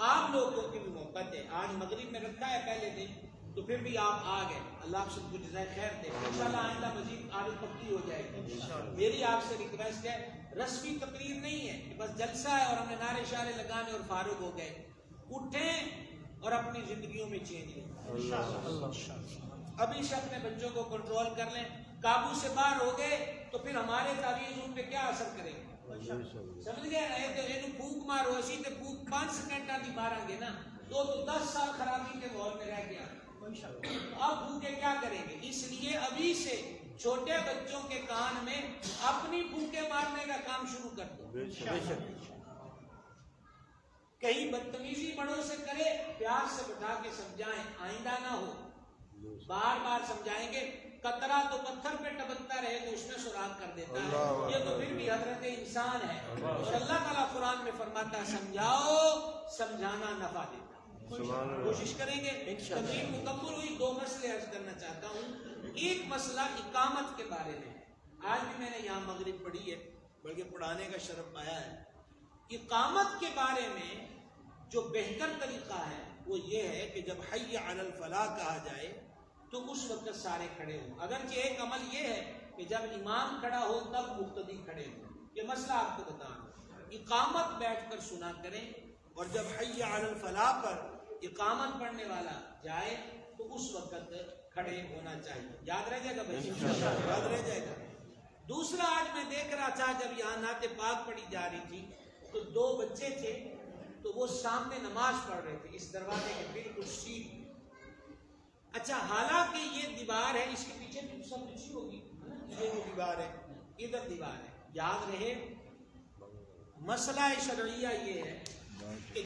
آپ لوگوں کی بھی محبت ہے. آج مغرب میں رکھا ہے پہلے دن، تو پھر بھی آپ آ گئے. اللہ آپ سب کو جزائے خیر دے. انشاءاللہ آئندہ مزید عادت پکی ہو جائے گی. میری آپ سے ریکویسٹ ہے، رسمی تقریر نہیں ہے کہ بس جلسہ ہے اور ہم نے نعرے شعرے لگانے اور فارغ ہو گئے. اٹھیں اور اپنی زندگیوں میں چینج لیں. ابھی سے اپنے بچوں کو کنٹرول کر لیں. قابو سے باہر ہو گئے تو پھر ہمارے تعویذ ان پہ کیا اثر کرے گا؟ سمجھ گئے نا؟ یہ پھوک مارو، اسی تے پھوک 5 سیکنڈ نہیں ماریں گے نا، تو 10 سال خرابی کے ماحول میں رہ گیا. اب پھوکے کیا کریں گے؟ اس لیے ابھی سے چھوٹے بچوں کے کان میں اپنی پھوکے مارنے کا کام شروع کر دو. کہیں بدتمیزی بڑوں سے کرے، پیار سے بٹھا کے سمجھائیں، آئندہ نہ ہو. بار بار سمجھائیں گے. قطرہ تو پتھر پہ ٹپکتا رہے تو اس میں سراغ کر دیتا ہے. یہ تو پھر بھی حضرت انسان ہے. اور اللہ تعالیٰ قرآن میں فرماتا ہے سمجھاؤ، سمجھانا نفع دیتا ہے. کوشش کریں گے. تقریر مکمل ہوئی. 2 مسئلے عرض کرنا چاہتا ہوں. ایک مسئلہ اقامت کے بارے میں. آج بھی میں نے یہاں مغرب پڑھی ہے، بلکہ پڑھانے کا شرف پایا ہے. اقامت کے بارے میں جو بہتر طریقہ ہے وہ یہ ہے کہ جب حی علی الفلاح کہا جائے تو اس وقت سارے کھڑے ہوں. اگرچہ ایک عمل یہ ہے کہ جب امام کھڑا ہو تب مقتدی کھڑے ہوں. یہ مسئلہ آپ کو بتانا. اقامت بیٹھ کر سنا کریں، اور جب حی علی الفلاح پر اقامت پڑھنے والا جائے تو اس وقت کھڑے ہونا چاہیے. یاد رہ جائے گا بھائی؟ یاد رہ جائے گا. دوسرا آج میں دیکھ رہا تھا جب یہاں نعت پاک پڑھی جا رہی تھی تو 2 بچے تھے تو وہ سامنے نماز پڑھ رہے تھے اس دروازے کے بالکل سیدھ. اچھا حالانکہ یہ دیوار ہے, اس کے پیچھے بھی سب بچی ہوگی, یہ جو دیوار ہے ادھر دیوار ہے. یاد رہے مسئلہ شرعیہ یہ ہے کہ